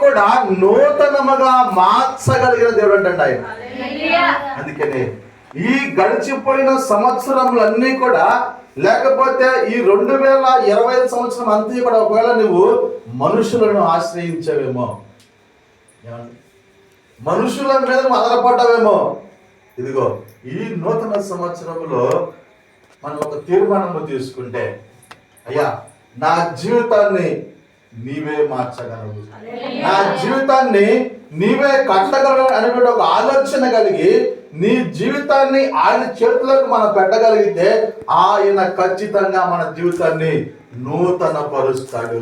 కూడా నూతనముగా మార్చగలిగిన దేవుడు అంటే ఆయన. అందుకనే ఈ గడిచిపోయిన సంవత్సరములన్నీ కూడా, లేకపోతే ఈ 2025 సంవత్సరం అంతా కూడా ఒకవేళ నువ్వు మనుషులను ఆశ్రయించవేమో, మనుషుల మీద ఆధారపడ్డావేమో, ఇదిగో ఈ నూతన సంవత్సరంలో మనం ఒక తీర్మానము తీసుకుంటే, అయ్యా నా జీవితాన్ని నీవే మార్చగలవు, నా జీవితాన్ని నీవే కట్టగలవు అనేటువంటి ఒక ఆలోచన కలిగి నీ జీవితాన్ని ఆయన చేతులకు మనం పెట్టగలిగితే ఆయన ఖచ్చితంగా మన జీవితాన్ని నూతన పరుస్తాడు.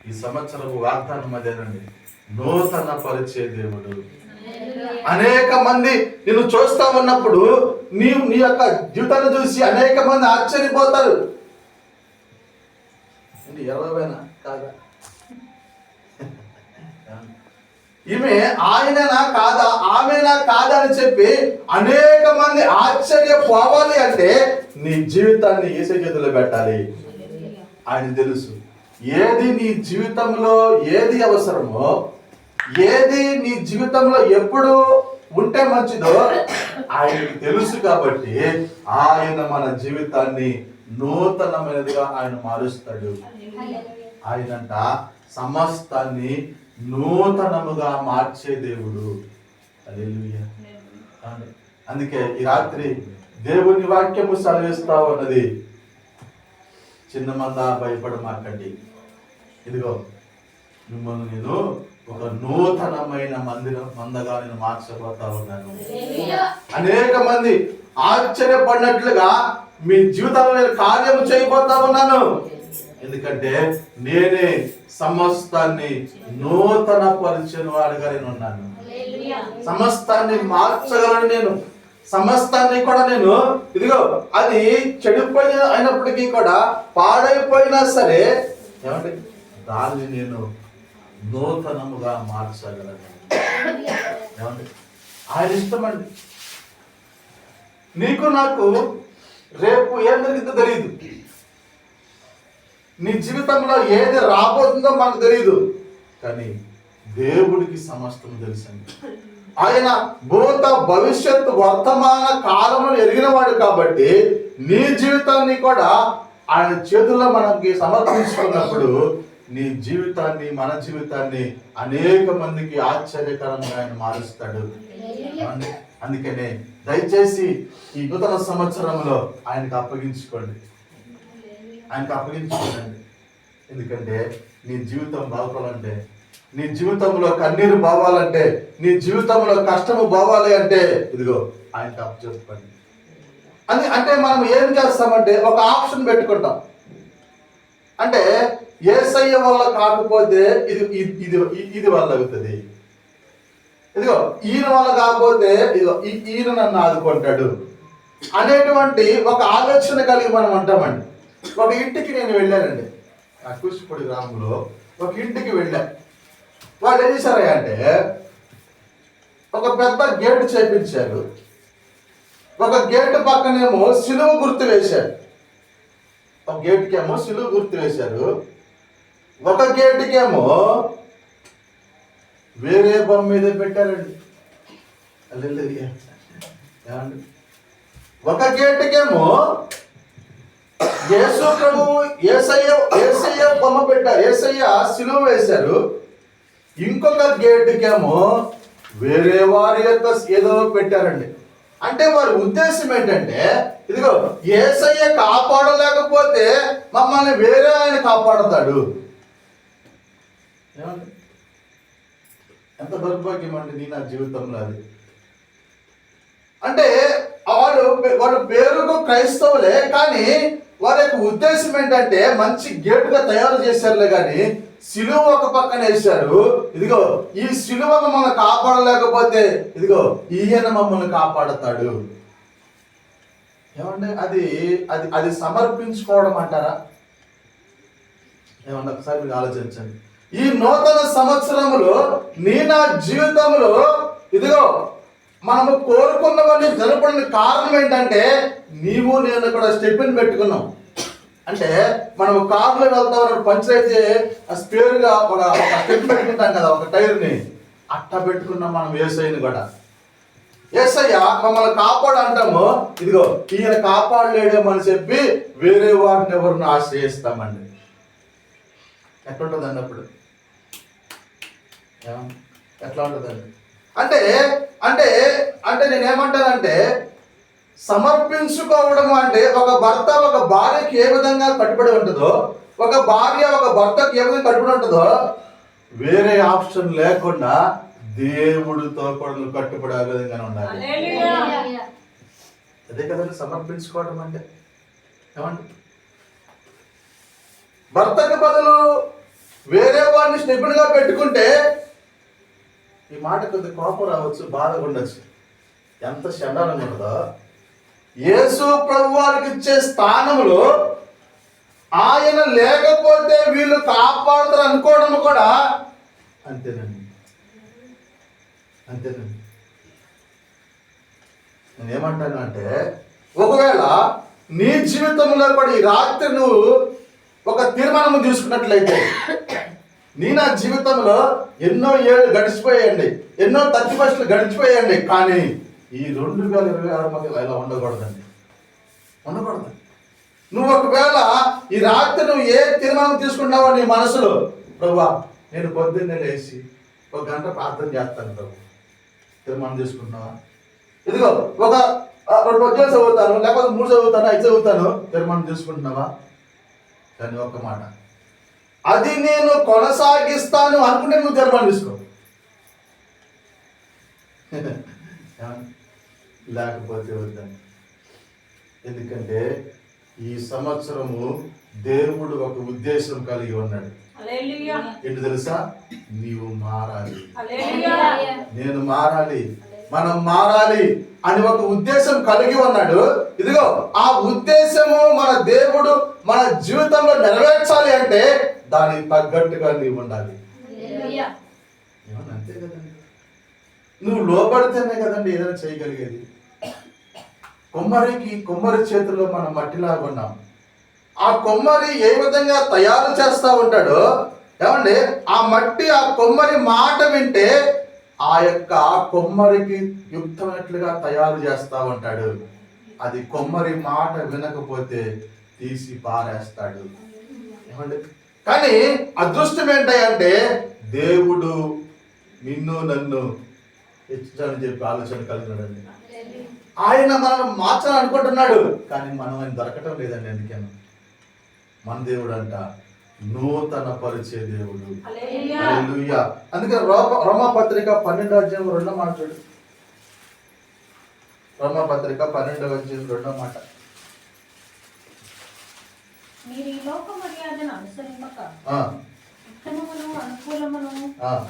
ఈ సంవత్సరం వాగ్దానం అదేనండి, నూతన పరిచే దేవుడు. అనేక మంది నిన్ను చూస్తా ఉన్నప్పుడు నీ యొక్క జీవితాన్ని చూసి అనేక మంది ఆశ్చర్యపోతారు. ఎవరైనా కాదా, ఈమె ఆయననా కాదా, ఆమెనా కాదా అని చెప్పి అనేక మంది ఆశ్చర్యపోవాలి అంటే నీ జీవితాన్ని యేసు చేతుల్లో పెట్టాలి. ఆయన తెలుసు ఏది నీ జీవితంలో ఏది అవసరమో, ఏది నీ జీవితంలో ఎప్పుడు ఉంటే మంచిదో ఆయనకు తెలుసు. కాబట్టి ఆయన మన జీవితాన్ని నూతనమైనదిగా ఆయన మారుస్తాడు. ఆయనంట సమస్తాన్ని నూతనముగా మార్చే దేవుడు. హల్లెలూయా. అందుకే ఈ రాత్రి దేవుని వాక్యము సెలవిస్తా ఉన్నది, చిన్న మంద భయపడమాకండి, ఇదిగో మిమ్మల్ని నేను ఒక నూతనమైన మందగా నేను మార్చబోతా ఉన్నాను. అనేక మంది ఆశ్చర్యపడినట్లుగా మీ జీవితంలో నేను కార్యము చేయబోతా ఉన్నాను. ఎందుకంటే నేనే సమస్తాన్ని నూతన పరిచిన వాడిగా నేను ఉన్నాను. సమస్తాన్ని మార్చగలను నేను. సమస్తాన్ని కూడా నేను, ఇదిగో అది చెడిపోయిన అయినప్పటికీ కూడా, పాడైపోయినా సరే ఏమంటే దాన్ని నేను నూతనముగా మార్చగలను. ఏమంటే ఆయన ఇష్టమండి. నీకు నాకు రేపు ఏం జరిగిందో తెలియదు, నీ జీవితంలో ఏది రాబోతుందో మనకు తెలియదు, కానీ దేవుడికి సమస్తం తెలుసండి. ఆయన భూత భవిష్యత్తు వర్తమాన కాలమును ఎరిగినవాడు కాబట్టి నీ జీవితాన్ని కూడా ఆయన చేతుల్లో మనకి సమర్పించుకున్నప్పుడు నీ జీవితాన్ని, మన జీవితాన్ని అనేక మందికి ఆశ్చర్యకరంగా ఆయన మారుస్తాడు. అందుకనే దయచేసి ఈ నూతన సంవత్సరంలో ఆయనకు అప్పగించుకోండి, ఆయనకు అప్పగించుకోండి. ఎందుకంటే నీ జీవితం బాగుపడాలంటే, నీ జీవితంలో కన్నీరు బావాలంటే, నీ జీవితంలో కష్టము బావాలి అంటే ఇదిగో ఆయనకు అప్పచెప్పుకోండి. అంటే మనం ఏం చేస్తామంటే ఒక ఆప్షన్ పెట్టుకుంటాం. అంటే యేసయ్య వల్ల కాకపోతే ఇది వల్ల అవుతుంది, ఇదిగో ఈయన వల్ల కాకపోతే ఇదిగో ఈయన నన్ను ఆదుకుంటాడు అనేటువంటి ఒక ఆలోచన కలిగి మనం అంటామండి. ఒక ఇంటికి నేను వెళ్ళానండి, ఆ కూచిపూడి గ్రామంలో ఒక ఇంటికి వెళ్ళా. వాళ్ళు ఏం చేశారు అంటే ఒక పెద్ద గేటు చేపించారు. ఒక గేటు పక్కనేమో సిలువ గుర్తు వేశారు. ఒక గేటుకేమో సిలువ గుర్తు వేశారు, ఒక గేటుకేమో వేరే బొమ్మ మీద పెట్టారండి. ఒక గేటుకేమో యేసు ప్రభు యేసయ్య బొమ్మ పెట్టారు, యేసయ్య సిలువ వేశారు. ఇంకొక గేటుకేమో వేరే వారి యొక్క ఏదో పెట్టారండి. అంటే వారి ఉద్దేశం ఏంటంటే ఇదిగో యేసయ్య కాపాడలేకపోతే మమ్మల్ని వేరే ఆయన కాపాడతాడు. ఎంత దౌర్భాగ్యం అండి నీ నా జీవితంలో అది. అంటే వాళ్ళు పేరుకు క్రైస్తవులే, కానీ వారి యొక్క ఉద్దేశం ఏంటంటే మంచి గేటుగా తయారు చేశారులే, కానీ సిలువ ఒక పక్కన వేశారు. ఇదిగో ఈ సిలువ మమ్మల్ని కాపాడలేకపోతే ఇదిగో ఈయన మమ్మల్ని కాపాడతాడు. ఏమంటే అది అది అది సమర్పించుకోవడం అంటారా? ఏమన్నా ఒకసారి మీరు ఆలోచించండి. ఈ నూతన సంవత్సరంలో నీ నా జీవితంలో ఇదిగో మనము కోరుకున్నవన్నీ జరపడానికి కారణం ఏంటంటే నీవు నేను కూడా స్టెప్ని పెట్టుకున్నాం. అంటే మనం కారులో వెళ్తాం, పంచర్ అయితే ఆ స్పేర్గా ఒక స్టెప్ పెట్టుకుంటాం కదా, ఒక టైర్ని అట్టా పెట్టుకున్నాం మనం యేసయ్యని కూడా. యేసయ్య మమ్మల్ని కాపాడు అంటాము, ఇదిగో ఈయన కాపాడలేడేమని చెప్పి వేరే వారిని ఎవరిని ఆశ్రయిస్తామండి. ఎట్లుంటుందండి అప్పుడు? ఎట్లా ఉంటుందండి? అంటే అంటే అంటే నేనేమంటానంటే, సమర్పించుకోవడం అంటే ఒక భర్త ఒక భార్యకి ఏ విధంగా కట్టుబడి ఉంటుందో, ఒక భార్య ఒక భర్తకి ఏ విధంగా కట్టుబడి ఉంటుందో, వేరే ఆప్షన్ లేకుండా దేవుడితో కూడా నువ్వు కట్టుబడి ఆ విధంగానే ఉండాలి. అదే కదండి సమర్పించుకోవడం అంటే. ఏమండి? భర్తకి బదులు వేరే వాడిని స్నేహితుడిగా పెట్టుకుంటే ఈ మాట కొద్ది కోపం రావచ్చు, బాధగా ఉండొచ్చు. ఎంత శండాలంగా ఉంటుందో. యేసు ప్రభు వారికి ఇచ్చే స్థానంలో ఆయన లేకపోతే వీళ్ళు కాపాడుతారు అనుకోవడం కూడా అంతేనండి. అంతేనండి. నేనేమంటాను అంటే, ఒకవేళ నీ జీవితంలో కూడా ఈ రాత్రి నువ్వు ఒక తీర్మానం తీసుకున్నట్లయితే, నా జీవితంలో ఎన్నో ఏళ్ళు గడిచిపోయాయండి, ఎన్నో 31లు గడిచిపోయాయండి, కానీ ఈ 2026 మధ్య ఇలా ఉండకూడదండి. ఉండకూడదు. నువ్వు ఒకవేళ ఈ రాత్రి నువ్వు ఏ తీర్మానం తీసుకున్నావో నీ మనసులో, ప్రభువా నేను పొద్దున్నే లేచి 1 గంట ప్రార్థన చేస్తాను ప్రభు, తీర్మానం తీసుకుంటున్నావా? ఇదిగో ఒక 2 పద్యాలు చదువుతాను, లేకపోతే 3 చదువుతాను, 5 చదువుతాను, తీర్మానం తీసుకుంటున్నావా? కానీ ఒక్క మాట, అది నేను కొనసాగిస్తాను అనుకుంటే నువ్వు తీర్మానం తీసుకో. లేకపోతే వద్దండి. ఎందుకంటే ఈ సంవత్సరము దేవుడు ఒక ఉద్దేశం కలిగి ఉన్నాడు. ఏంటి తెలుసా? నీవు మారాలి, నేను మారాలి, మనం మారాలి అని ఒక ఉద్దేశం కలిగి ఉన్నాడు. ఇదిగో ఆ ఉద్దేశము మన దేవుడు మన జీవితంలో నెరవేర్చాలి అంటే దానికి తగ్గట్టుగా నీవు ఉండాలి. అంతే కదండి. నువ్వు లోపడితేనే కదండి ఏదైనా చేయగలిగేది. కొమ్మరి చేతిలో మనం మట్టిలాగా ఉన్నాం. ఆ కొమ్మరి ఏ విధంగా తయారు చేస్తా ఉంటాడో, ఏమండి ఆ మట్టి ఆ కొమ్మరి మాట వింటే ఆ యొక్క కొమ్మరికి యుక్తమైనట్లుగా తయారు చేస్తా ఉంటాడు. అది కొమ్మరి మాట వినకపోతే తీసి పారేస్తాడు. ఏమండి? కానీ అదృష్టం ఏంటంటే దేవుడు నిన్ను నన్ను హెచ్చాలని చెప్పి ఆలోచన కలిగినాడండి. ఆయన మనం మార్చాలని అనుకుంటున్నాడు, కానీ మనం ఆయన దొరకటం లేదండి. ఎందుకని? మన దేవుడు అంట నూతన పరిచయ దేవుడు. హల్లెలూయా. అందుకని రోమాపత్రిక 12వ మాట చూడు. రోమాపత్రిక 12వ మీరు ఈ లోక మర్యాదను అనుసరింపక ఉత్తమమును అనుకూలమును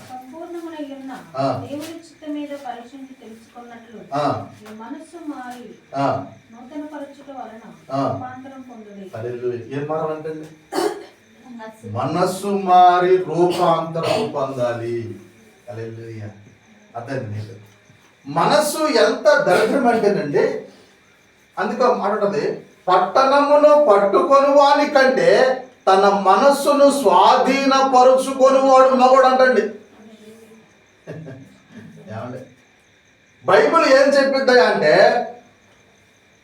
సంపూర్ణమునై ఉన్న దేవుని చిత్తం మీద పరీక్షించి తెలుసుకున్నట్లు మీ మనస్సు మారి నూతన పరచుట వలన రూపాంతరం పొందుడి. ఏం మారాలంటే మనస్సు మారి రూపాంతరం పొందాలి. హల్లెలూయా. అదండి మనస్సు ఎంత దరిద్రం అంటేనండి, అందుకే మాట్లాడది, పట్టణమును పట్టుకొని వాని కంటే తన మనస్సును స్వాధీనపరుచుకొని వాడు మగోడు అంటండి. ఏమండి? బైబిల్ ఏం చెప్పిద్దా అంటే,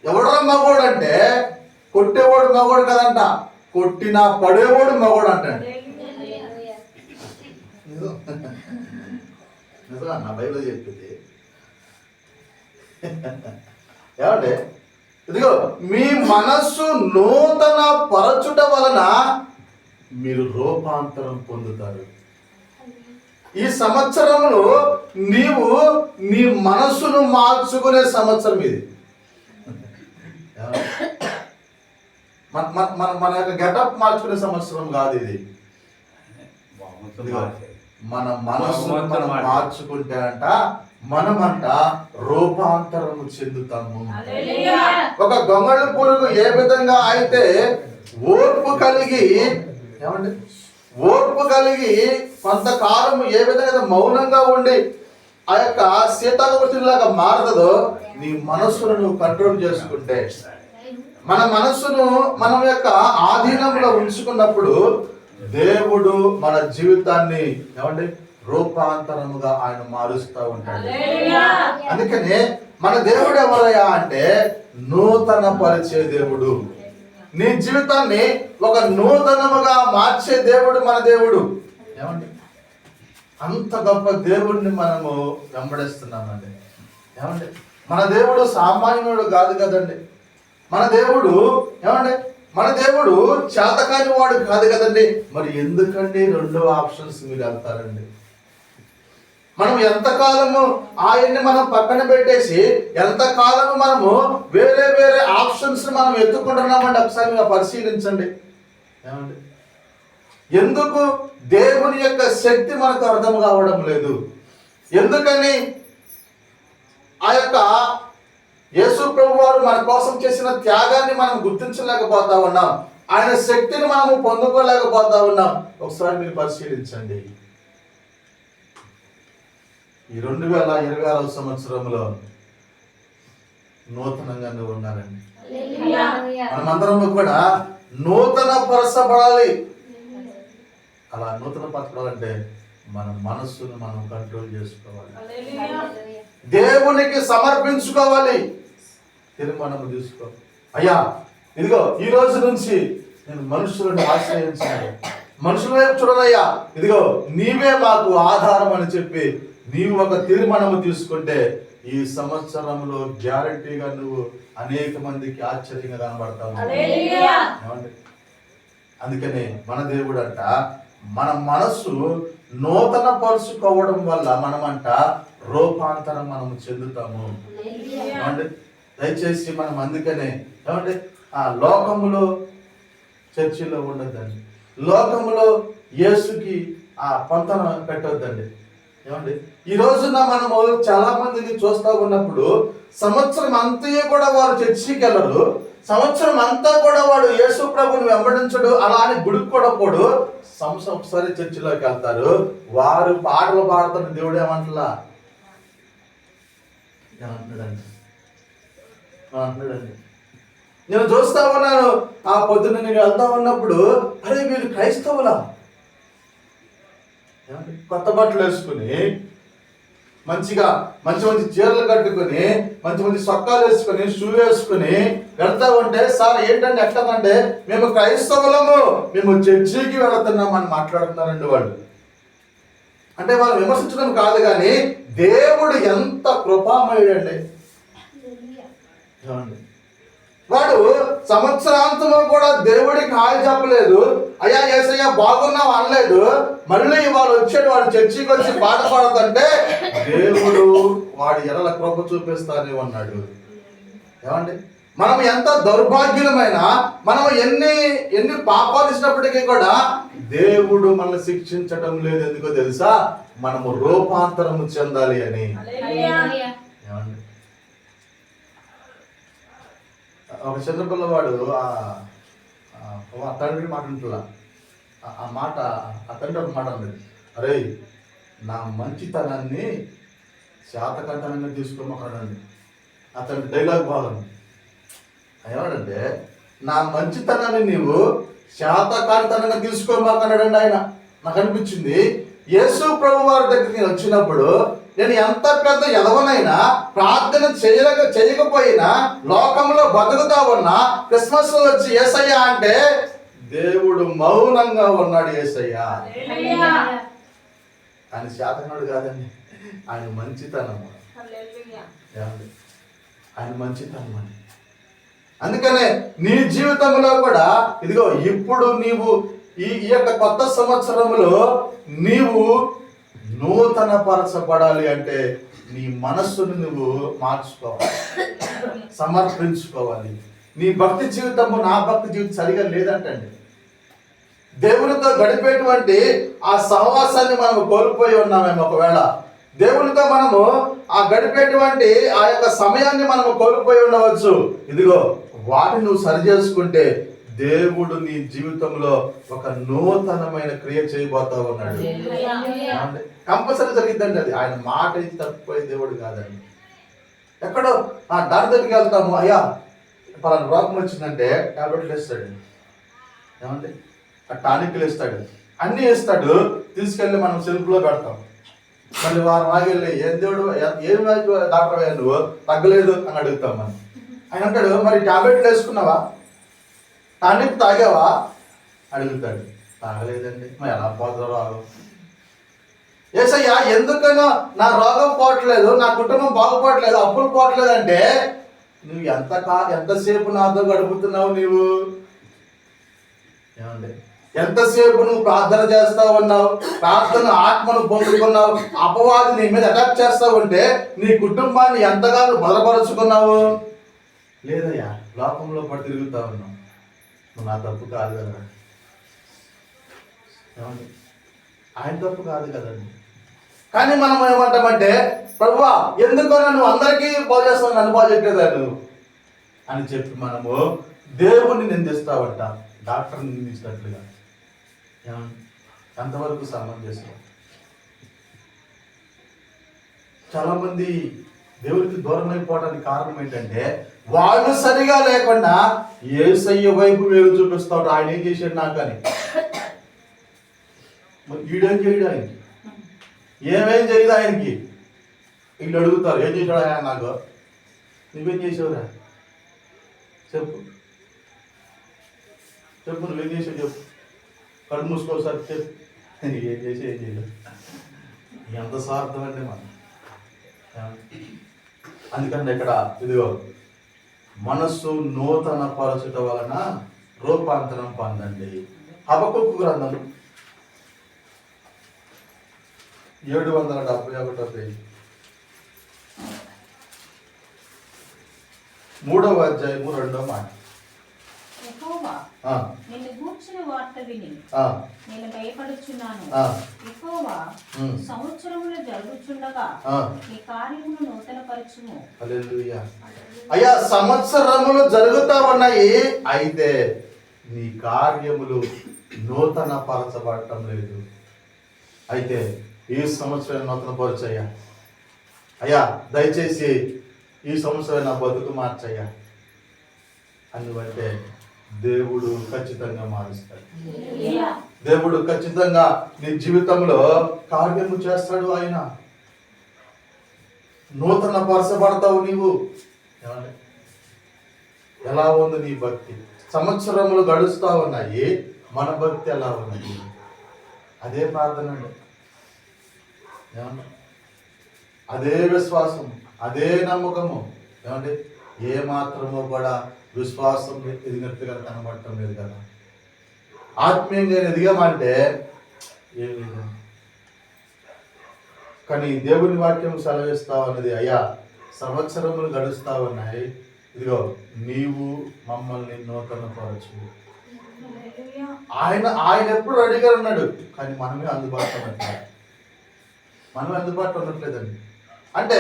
ఎవడో మగోడు అంటే కొట్టేవాడు మగోడు కదంట, కొట్టినా పడేవాడు మగోడు అంటండి. నిజమా? నా బైబిల్ చెప్పింది. ఏమంటే ఇదిగో మీ మనస్సు నూతన పరచుట వలన మీరు రూపాంతరం పొందుతారు. ఈ సంవత్సరంలో నీవు నీ మనస్సును మార్చుకునే సంవత్సరం ఇది. మన యొక్క గెటప్ మార్చుకునే సంవత్సరం కాదు ఇది. మన మనస్సును మనం మార్చుకుంటే అంట మనమంట రూపాంతరము చెందుతాము. ఒక గొంగళి పురుగు ఏ విధంగా అయితే ఓర్పు కలిగి, ఏమండి ఓర్పు కలిగి కొంతకాలం ఏ విధంగా మౌనంగా ఉండి ఆ యొక్క సీతాకోకచిలులాగా మారదో, నీ మనస్సును నువ్వు కంట్రోల్ చేసుకుంటే మన మనస్సును మనం యొక్క ఆధీనంలో ఉంచుకున్నప్పుడు దేవుడు మన జీవితాన్ని ఏమంటే రూపాంతరముగా ఆయన మారుస్తూ ఉంటాడు. అందుకనే మన దేవుడు ఎవరయ్యా అంటే నూతన పరిచే దేవుడు. నీ జీవితాన్ని ఒక నూతనముగా మార్చే దేవుడు మన దేవుడు. ఏమండి అంత గొప్ప దేవుడిని మనము వెంబడిస్తున్నామండి. ఏమండి మన దేవుడు సామాన్యుడు కాదు కదండి. మన దేవుడు ఏమండి మన దేవుడు చేతకాని వాడు కాదు కదండి. మరి ఎందుకండి రెండో ఆప్షన్స్ మీరు వెళ్తారండి? మనం ఎంతకాలము ఆయన్ని మనం పక్కన పెట్టేసి ఎంతకాలము మనము వేరే వేరే ఆప్షన్స్ మనం ఎత్తుకుంటున్నామండి. ఒకసారి మీరు పరిశీలించండి. ఏమండి ఎందుకు దేవుని యొక్క శక్తి మనకు అర్థం కావడం లేదు? ఎందుకని ఆ యొక్క యేసు ప్రభు వారు మన కోసం చేసిన త్యాగాన్ని మనం గుర్తించలేకపోతా ఉన్నాం. ఆయన శక్తిని మనము పొందుకోలేకపోతా ఉన్నాం. ఒకసారి మీరు పరిశీలించండి. ఈ 2026 సంవత్సరంలో నూతనంగా నువ్వు ఉన్నారండి. మనమందరం కూడా నూతన పరచబడాలి. అలా నూతన పరచబడాలంటే మన మనస్సును మనం కంట్రోల్ చేసుకోవాలి, దేవునికి సమర్పించుకోవాలి, తీర్మానం తీసుకో. అయ్యా ఇదిగో ఈ రోజు నుంచి నేను మనుషులను ఆశ్రయించాను, మనుషుల వైపు చూడనయ్యా, ఇదిగో నీవే మాకు ఆధారం అని చెప్పి నీవు ఒక తీర్మానం తీసుకుంటే ఈ సంవత్సరంలో గ్యారంటీగా నువ్వు అనేక మందికి ఆశ్చర్యంగా కనబడతావు. అందుకనే మన దేవుడు అంట మన మనస్సు నూతన పరుచుకోవడం వల్ల మనమంట రూపాంతరం మనం చెందుతాము. ఏమంటే దయచేసి మనం అందుకనే ఏమంటే ఆ లోకములో చర్చిలో ఉండొద్దండి, లోకములో యేసుకి ఆ పంతన పెట్టొద్దండి. ఏమండి ఈ రోజున మనము చాలా మందిని చూస్తూ ఉన్నప్పుడు సంవత్సరం అంతా కూడా వారు చర్చికి వెళ్ళరు, సంవత్సరం అంతా కూడా వాడు యేసు ప్రభుని వెంబడించడు, అలా అని గుడికి కూడా పోడు. సంవత్సరం ఒకసారి చర్చిలోకి వెళ్తారు, వారు పాటలు పాడుతున్న దేవుడు ఏమంటలా అంటున్నాడండి. నేను చూస్తా ఉన్నాను, ఆ పొద్దున్న నేను వెళ్తా ఉన్నప్పుడు అరే వీళ్ళు క్రైస్తవులా, కొత్త బట్టలు వేసుకుని మంచిగా మంచి మంచి చీరలు కట్టుకుని మంచి మంచి సొక్కాలు వేసుకుని షూ వేసుకుని వెళ్తా ఉంటే సార్ ఏంటంటే ఎక్కడంటే మేము క్రైస్తవులము, మేము చర్చికి వెళుతున్నామని మాట్లాడుతున్నారండి వాళ్ళు. అంటే వాళ్ళు విమర్శించడం కాదు కానీ దేవుడు ఎంత కృపామయుడండి. వాడు సంవత్సరాంతము కూడా దేవుడికి హాయి చెప్పలేదు, అయ్యా యేసయ్య బాగున్నావు అనలేదు. మళ్ళీ వాళ్ళు వచ్చాడు, వాడు చర్చికి వచ్చి పాట పాడుతుంటే దేవుడు వాడి ఎడల కృప చూపిస్తానే అన్నాడు. ఏమండి మనం ఎంత దౌర్భాగ్యులమైనా, మనం ఎన్ని పాపాలు ఇచ్చినప్పటికీ కూడా దేవుడు మనల్ని శిక్షించటం లేదు. ఎందుకో తెలుసా? మనము రూపాంతరము చెందాలి అని. ఏమండి ఒక చిన్న పిల్లవాడు ఆ తండ్రి మాట ఉంటుందా, ఆ మాట ఆ తండ్రి ఒక మాట అన్నది, అరే నా మంచితనాన్ని శాతకంతనంగా తీసుకోమన్నాడండి. అతని డైలాగ్ బాగుంది. ఏమన్నాడంటే నా మంచితనాన్ని నీవు శాతకాంతనంగా తీసుకోమాకన్నాడండి ఆయన. నాకు అనిపించింది యేసు ప్రభు వారి దగ్గరికి నేను వచ్చినప్పుడు నేను ఎంత పెద్ద ఎదవనైనా ప్రార్థన చేయకపోయినా లోకంలో బతుకుతా ఉన్నా క్రిస్మస్ వచ్చి యేసయ్య అంటే దేవుడు మౌనంగా ఉన్నాడు. యేసయ్య ఆయన శాతకుడు కాదండి, ఆయన మంచితనము, ఆయన మంచితనం అండి. అందుకనే నీ జీవితంలో కూడా ఇదిగో ఇప్పుడు నీవు ఈ యొక్క కొత్త సంవత్సరంలో నీవు నూతన పరచబడాలి అంటే నీ మనస్సును నువ్వు మార్చుకోవాలి, సమర్పించుకోవాలి. నీ భక్తి జీవితము నా భక్తి జీవితం సరిగా లేదంటండి. దేవునితో గడిపేటువంటి ఆ సహవాసాన్ని మనము కోల్పోయి ఉన్నామేమో. ఒకవేళ దేవునితో మనము ఆ గడిపేటువంటి ఆ యొక్క సమయాన్ని మనము కోల్పోయి ఉండవచ్చు. ఇదిగో వాటిని నువ్వు సరి చేసుకుంటే దేవుడు నీ జీవితంలో ఒక నూతనమైన క్రియ చేయబోతా ఉన్నాడు. కంపల్సరీ జరిగిద్దండి అది. ఆయన మాట ఇచ్చి తప్పిపోయే దేవుడు కాదండి. ఎక్కడో ఆ దారి దగ్గరికి వెళ్తాము, అయ్యా పలానా రోగం వచ్చిందంటే టాబ్లెట్లు వేస్తాడు, ఏమండి ఆ టానిక్లు ఇస్తాడు, అన్నీ ఇస్తాడు, తీసుకెళ్ళి మనం సెల్ఫ్లో పెడతాం. మళ్ళీ వారం ఆగివెళ్ళి ఏం దేవుడు ఏం డాక్టర్ అయ్యా నువ్వు తగ్గలేదు అని అడుగుతాం మనం. ఆయన అంటాడు మరి టాబ్లెట్లు వేసుకున్నావా, టానిక్ తాగావా అడుగుతాడు. తాగలేదండి. మరి ఎలా పోతుందో రోగం? ఏసయ్యా ఎందుకనో నా రోగం పోవట్లేదు, నా కుటుంబం బాగుపోవట్లేదు, అప్పులు పోవట్లేదు అంటే నువ్వు ఎంతసేపు నాతో గడుపుతున్నావు నీవు? ఏమండి ఎంతసేపు నువ్వు ప్రార్థన చేస్తా ఉన్నావు, ప్రార్థన ఆత్మను పొందుకున్నావు, అపవాది నీ మీద అటాక్ చేస్తా ఉంటే నీ కుటుంబాన్ని ఎంతగానో బలపరుచుకున్నావు? లేదయ్యా లోకంలో పడి తిరుగుతా ఉన్నావు. నువ్వు నా తప్పు కాదు కదా. ఏమండి ఆయన తప్పు కాదు కదండి. కానీ మనం ఏమంటామంటే ప్రభువా ఎందుకో నువ్వు అందరికీ బాగు చేస్తావు, నన్ను బాగు చేయట్లేదా నువ్వు అని చెప్పి మనము దేవుణ్ణి నిందిస్తావంట, డాక్టర్ని నిందించినట్లుగా. ఎంతవరకు సమంజసం? చాలా మంది దేవుడికి దూరం అయిపోవడానికి కారణం ఏంటంటే వాళ్ళు సరిగా లేకుండా యేసయ్య వైపు వేలు చూపిస్తాడు. ఆయన ఏం చేశాడు నాకు అని. ఈడేం చేయడు, ఆయనకి ఏమేం చేయదు ఆయనకి. వీళ్ళు అడుగుతారు ఏం చేశాడు ఆయన నాకు, నువ్వేం చేసావురా చెప్పు చెప్పు, నువ్వేం చేసావు చెప్పు, కళ్ళు మూసుకోసారి చెప్పు. ఏం చేసి ఏం చేయలేదు. ఎంత స్వార్థం అండి మనం. అందుకంటే ఇక్కడ ఇదిగో మనస్సు నూతన పరచుట వలన రూపాంతరం పొందండి. హబక్కూకు గ్రంథం 771 పేజీ 3వ అధ్యాయము 2వ మాట. యెహోవా నిన్ను గూర్చిన వార్త విని నేను భయపడుచున్నాను. యెహోవా సంవత్సరములు జరుగుచుండగా నీ కార్యమును నూతన పరచుము. హల్లెలూయా. అయ్యా సంవత్సరములు జరుగుతా ఉన్నాయి, అయితే నీ కార్యములు నూతన పరచబడటం లేదు. అయితే ఈ సంవత్సరం నూతన పరచయ్యా. అయ్యా దయచేసి ఈ సంవత్సరం నా బతుకు మార్చయ్యా. అందుకంటే దేవుడు ఖచ్చితంగా మారుస్తాడు. దేవుడు ఖచ్చితంగా నీ జీవితంలో కార్యము చేస్తాడు. ఆయన నూతన పరచబడతావు నీవు. ఎలా ఉంది నీ భక్తి? సంవత్సరములు గడుస్తూ ఉన్నాయి, మన భక్తి ఎలా ఉన్నది? అదే ప్రార్థన అండి. అదే విశ్వాసం, అదే నమ్మకము. ఏమంటే ఏ మాత్రమో కూడా విశ్వాసం ఎదిగినట్టుగా కనబడటం లేదు కదా. ఆత్మీయంగా ఎదిగామంటే ఏం లేదు. కానీ దేవుని వాక్యం సెలవిస్తా ఉన్నది, అయ్యా సంవత్సరములు గడుస్తా ఉన్నాయి, ఇదిగో నీవు మమ్మల్ని నూతన పరచు. ఆయన ఎప్పుడు రెడీగా ఉన్నాడు, కానీ మనమే అందుబాటులో ఉండట్లేదు. మనమే అందుబాటులో ఉండట్లేదండి. అంటే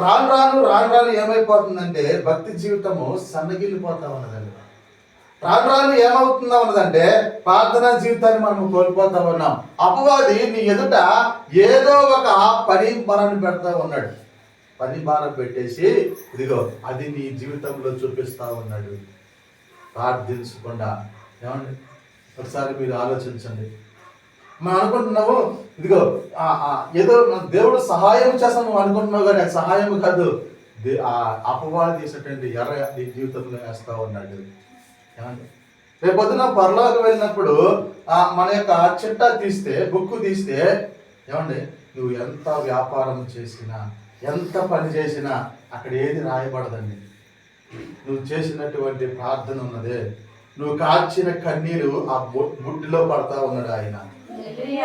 రాను రాను ఏమైపోతుందంటే భక్తి జీవితము సన్నగిల్లిపోతా ఉన్నదండి. రాను ఏమవుతుందా ఉన్నదంటే ప్రార్థనా జీవితాన్ని మనం కోల్పోతా ఉన్నాం. అపవాది నీ ఎదుట ఏదో ఒక పని భారాన్ని పెడతా ఉన్నాడు. పని భారం పెట్టేసి ఇదిగో అది నీ జీవితంలో చూపిస్తా ఉన్నాడు. ప్రార్థించకుండా. ఏమండి ఒకసారి మీరు ఆలోచించండి. మనం అనుకుంటున్నావు ఇదిగో ఏదో దేవుడు సహాయం చేస్తాను నువ్వు అనుకుంటున్నావు, కానీ అది సహాయం కాదు. అపవాది చేసేటువంటి ఎర్ర నీ జీవితంలో వేస్తా ఉన్నాడు. ఏమండి రేపొద్దున పరలోకి వెళ్ళినప్పుడు మన యొక్క చిట్టా తీస్తే, బుక్కు తీస్తే, ఏమండి నువ్వు ఎంత వ్యాపారం చేసినా, ఎంత పని చేసినా అక్కడ ఏది రాయబడదండి. నువ్వు చేసినటువంటి ప్రార్థన ఉన్నదే, నువ్వు కాచిన కన్నీరు ఆ బుడ్డిలో పడతా ఉన్నాడు ఆయన.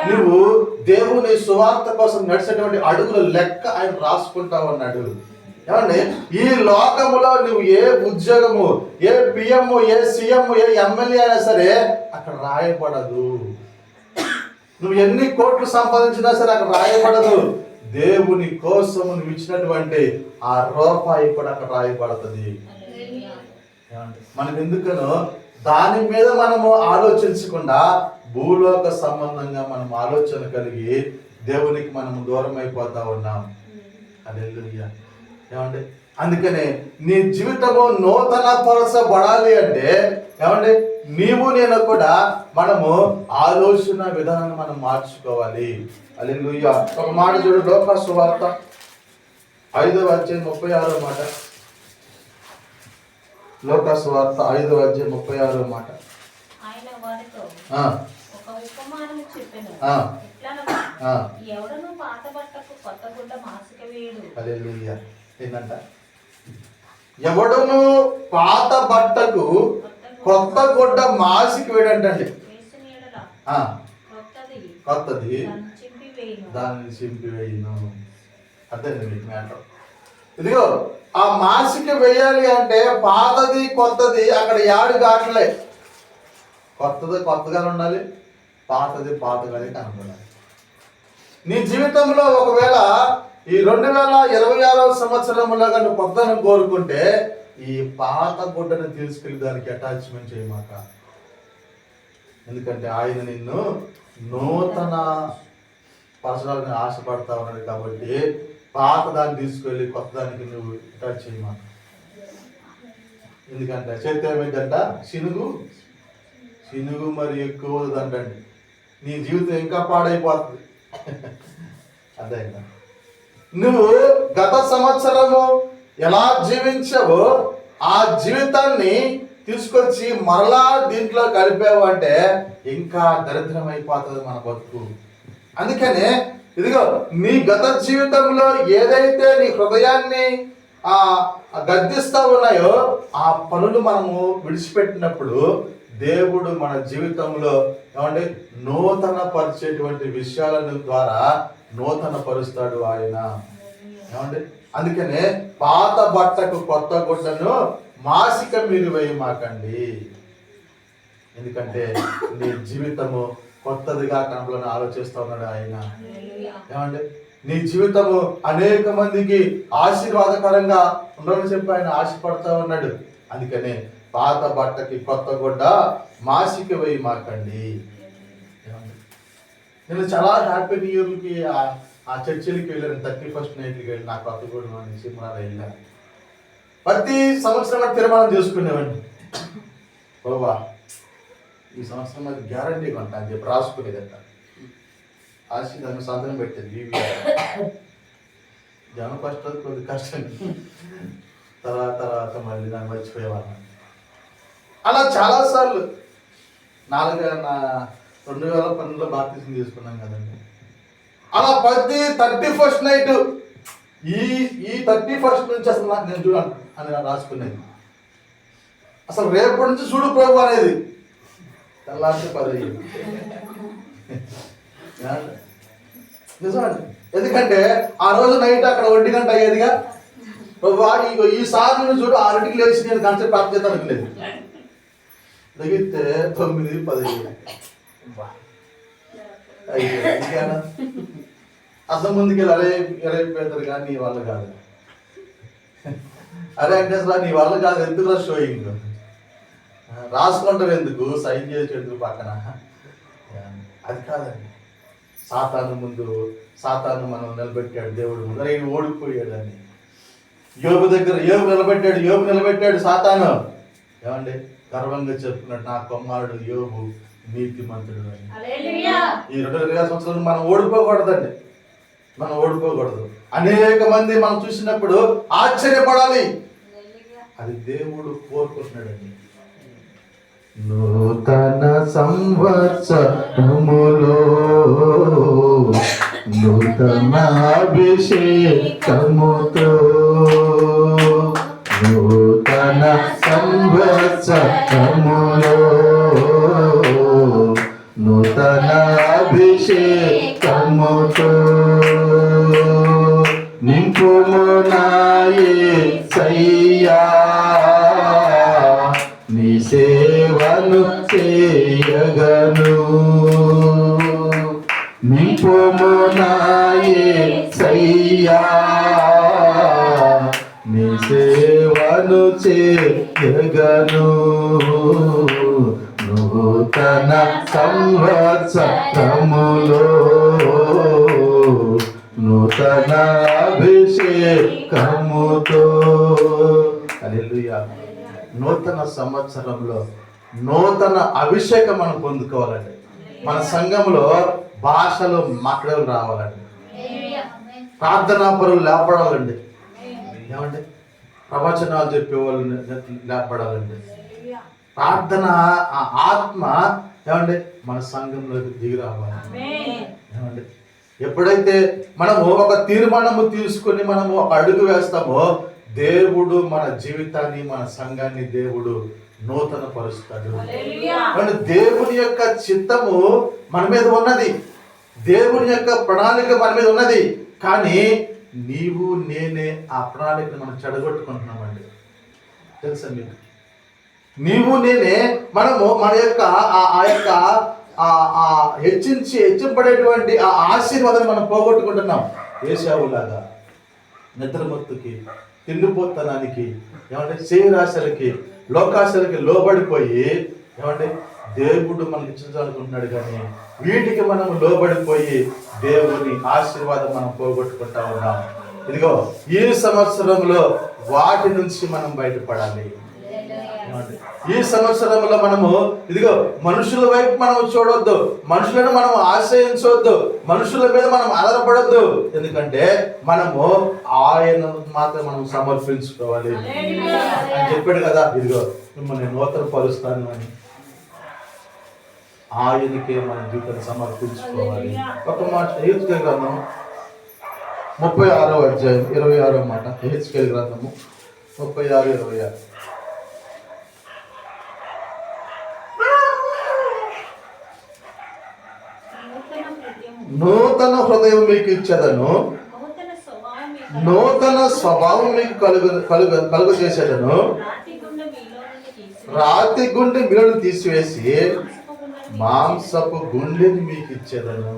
నువ్వు దేవుని సువార్త కోసం నడిచేటువంటి అడుగుల లెక్క ఆయన రాసుకుంటా ఉన్నాడు. ఏమండి ఈ లోకములో నువ్వు ఏ ఉద్యోగము, ఏ పిఎం, ఏ సీఎం, ఏ ఎమ్మెల్యే అయినా సరే అక్కడ రాయబడదు. నువ్వు ఎన్ని కోట్లు సంపాదించినా సరే అక్కడ రాయబడదు. దేవుని కోసం నువ్వు ఇచ్చినటువంటి ఆ రూపాయి కూడా అక్కడ రాయబడుతుంది. మనం ఎందుకనో దాని మీద మనము ఆలోచించకుండా భూలోక సంబంధంగా మనం ఆలోచన కలిగి దేవునికి మనము దూరం అయిపోతా ఉన్నాం. హల్లెలూయా. ఏమండి అందుకనే నీ జీవితము నూతన పరచబడాలి అంటే ఏమండి నీవు నేను కూడా మనము ఆలోచన విధానాన్ని మనం మార్చుకోవాలి. హల్లెలూయా. ఒక మాట చూడు, లూకా సువార్త 5వ అధ్యాయం 36వ మాట. లూకా సువార్త 5వ అధ్యాయం 36వ మాట. ఆయన వారితో ఒక ఉపమానము చెప్పెను. ఎట్లనగా ఎవడను పాత బట్టకు కొత్త గుడ్డ మాసిక వేయుడు. హల్లెలూయా. ఏంటంట? ఎవడును పాత బట్టకు కొత్త గుడ్డ మాసిక వేయడంటండి. వేసిన యెడల కొత్తది దాన్ని చింపివేయును. అర్థండి మీకు మ్యాటర్. ఇదిగో ఆ మాసిక వేయాలి అంటే పాతది కొత్తది అక్కడ యాడు కావట్లే. కొత్తది కొత్తగానే ఉండాలి, పాతది పాతగానే కనపడాలి. నీ జీవితంలో ఒకవేళ ఈ 2026వ సంవత్సరంలో కానీ కొత్తను కోరుకుంటే ఈ పాత గుడ్డను తీసుకెళ్ళి దానికి అటాచ్మెంట్ చేయమాక. ఎందుకంటే ఆయన నిన్ను నూతన పరచాలని ఆశపడతా ఉన్నాడు కాబట్టి పాత దాన్ని తీసుకెళ్ళి కొత్త దానికి నువ్వు అటాచ్ చేయమాక. ఎందుకంటే చేతి ఏమైందంట, శినుగు మరి ఎక్కువ అంటండి. నీ జీవితం ఇంకా పాడైపోతుంది. అదే నువ్వు గత సంవత్సరము ఎలా జీవించావో ఆ జీవితాన్ని తీసుకొచ్చి మరలా దీంట్లో కలిపావు అంటే ఇంకా దరిద్రం అయిపోతుంది మన బతుకు. అందుకనే ఇదిగో నీ గత జీవితంలో ఏదైతే నీ హృదయాన్ని గద్దిస్తా ఉన్నాయో ఆ పనులు మనము విడిచిపెట్టినప్పుడు దేవుడు మన జీవితంలో ఏమంటే నూతన పరిచేటువంటి విషయాలను ద్వారా నూతన పరుస్తాడు ఆయన. ఏమండి అందుకనే పాత బట్టకు కొత్త గుడ్డను మాసిక మీరు వేయమాకండి. ఎందుకంటే నీ జీవితము కొత్తదిగా కనపడాలని ఆలోచిస్తా ఉన్నాడు ఆయన. ఏమండి నీ జీవితము అనేక మందికి ఆశీర్వాదకరంగా ఉండాలని చెప్పి ఆయన ఆశపడతా ఉన్నాడు. అందుకనే పాత బట్టకి కొత్త గుడ్డ మాసిక వేయమాకండి. నేను చాలా హ్యాపీ న్యూ ఇయర్కి ఆ చర్చిలకి వెళ్ళాను. 31st నైట్కి వెళ్ళి నా కొత్తగూడెం అనేసి మన వెళ్ళాను. ప్రతి సంవత్సరం తీర్మానం చేసుకునేవాడిని, బాబా ఈ సంవత్సరం అది గ్యారంటీగా ఉంటా అని చెప్పి రాసుకునేదంట. దాన్ని సంతకం పెట్టేది. జనం కష్టం కొద్ది కష్టం, తర్వాత మళ్ళీ దాన్ని మర్చిపోయేవాళ్ళం. అలా చాలాసార్లు 2012లో బాప్తిజం తీసుకున్నాం కదండి. అలా ప్రతి 31st నైట్ ఈ 31st నుంచి అసలు నాకు నేను చూడండి అని రాసుకునేది. అసలు రేపటి నుంచి చూడు ప్రభు అనేది తెల్లారి 10 నిజమండి. ఎందుకంటే ఆ రోజు నైట్ అక్కడ 1 గంట అయ్యేదిగా. ప్రభు ఈసారి నుంచి చూడు 6కి లేచి నేను గంట ప్రాప్తి చేస్తాను లేదు. తగితే 9, 10 ఇంకేనా అసలు ముందుకెళ్ళి అరే పెడతారు కానీ నీ వల్ల కాదు. అరే వెంకటేశ్వర నీ వల్ల కాదు, ఎందుకు షోయింగ్ రాసుకుంటాం ఎందుకు, సైన్ చేసేందుకు పక్కన. అది కాదండి. సాతాను మనం నిలబెట్టాడు దేవుడు ముందు. ఆయన ఓడిపోయాడు అని యోబు దగ్గర యోబు నిలబెట్టాడు సాతాను. ఏమండి గర్వంగా చెప్పుకున్నాడు, నా కుమారుడు యోబు నీతిమంతుడు అని. ఈ 2020 సంవత్సరాలు మనం ఓడిపోకూడదండి, మనం ఓడిపోకూడదు. అనేక మంది మనం చూసినప్పుడు ఆశ్చర్యపడాలి. అది దేవుడు కోరుకుంటున్నాడండి. నూతన సంవత్సరములో నూతన అభిషేకముతో నూతన సంవత్సరములో నూతన అభిషేకముతో నింపుము నా యేసయ్యా నీ సేవను చేయగను. నింపుము నా యేసయ్యా నీ సేవను చేయగను. నూతన సంవత్సరములో నూతన అభిషేకముతో నూతన సంవత్సరంలో నూతన అభిషేకం మనం పొందుకోవాలండి. మన సంఘంలో భాషలు మాట్లాడలు రావాలండి. ప్రార్థనా పరులు లేపడాలండి. ఏమండి? ప్రవచనాలు చెప్పేవాళ్ళు లేపడాలండి. ప్రార్థన ఆత్మ ఏమండి మన సంఘంలోకి దిగి రావాలి. ఏమండి? ఎప్పుడైతే మనము ఒక తీర్మానము తీసుకొని మనము ఒక అడుగు వేస్తామో దేవుడు మన జీవితాన్ని, మన సంఘాన్ని దేవుడు నూతన పరుస్తాడు. దేవుని యొక్క చిత్తము మన మీద ఉన్నది, దేవుని యొక్క ప్రణాళిక మన మీద ఉన్నది. కానీ నీవు నేనే ఆ ప్రణాళికను మనం చెడగొట్టుకుంటున్నామండి. తెలుసా మీకు? నీవు నేనే మనము మన యొక్క హెచ్చింపడేటువంటి ఆ ఆశీర్వాదాన్ని మనం పోగొట్టుకుంటున్నాం. ఏశావులాగా నిద్రమత్తుకి, తిండిపోతనానికి, ఏమంటే శరీరాశలకి, లోకాశలకి లోబడిపోయి ఏమంటే దేవుడు మనకి ఇచ్చించాలనుకుంటున్నాడు. కానీ వీటికి మనం లోబడిపోయి దేవుని ఆశీర్వాదం మనం పోగొట్టుకుంటా ఉన్నాం. ఇదిగో ఈ సంవత్సరంలో వాటి నుంచి మనం బయటపడాలి. ఈ సంవత్సరంలో మనము ఇదిగో మనుషుల వైపు మనం చూడొద్దు, మనుషులను మనం ఆశ్రయించవద్దు, మనుషుల మీద మనం ఆధారపడొద్దు. ఎందుకంటే మనము ఆయన మాత్రం మనం సమర్పించుకోవాలి అని చెప్పాడు కదా. ఇదిగో మిమ్మల్ని నూతన పరుస్తాను అని ఆయనకే మన జీవితాన్ని సమర్పించుకోవాలి. ఒక మాట హెచ్కేల్ గ్రంథము 36వ అధ్యాయం 26వ మాట. హెచ్కేల్ గ్రంథము 36:26. నూతన హృదయం మీకు ఇచ్చేదను, నూతన స్వభావం మీకు కలుగ చేసేదను, రాతి గుండె మీలను తీసివేసి మాంసపు గుండెని మీకు ఇచ్చేదను.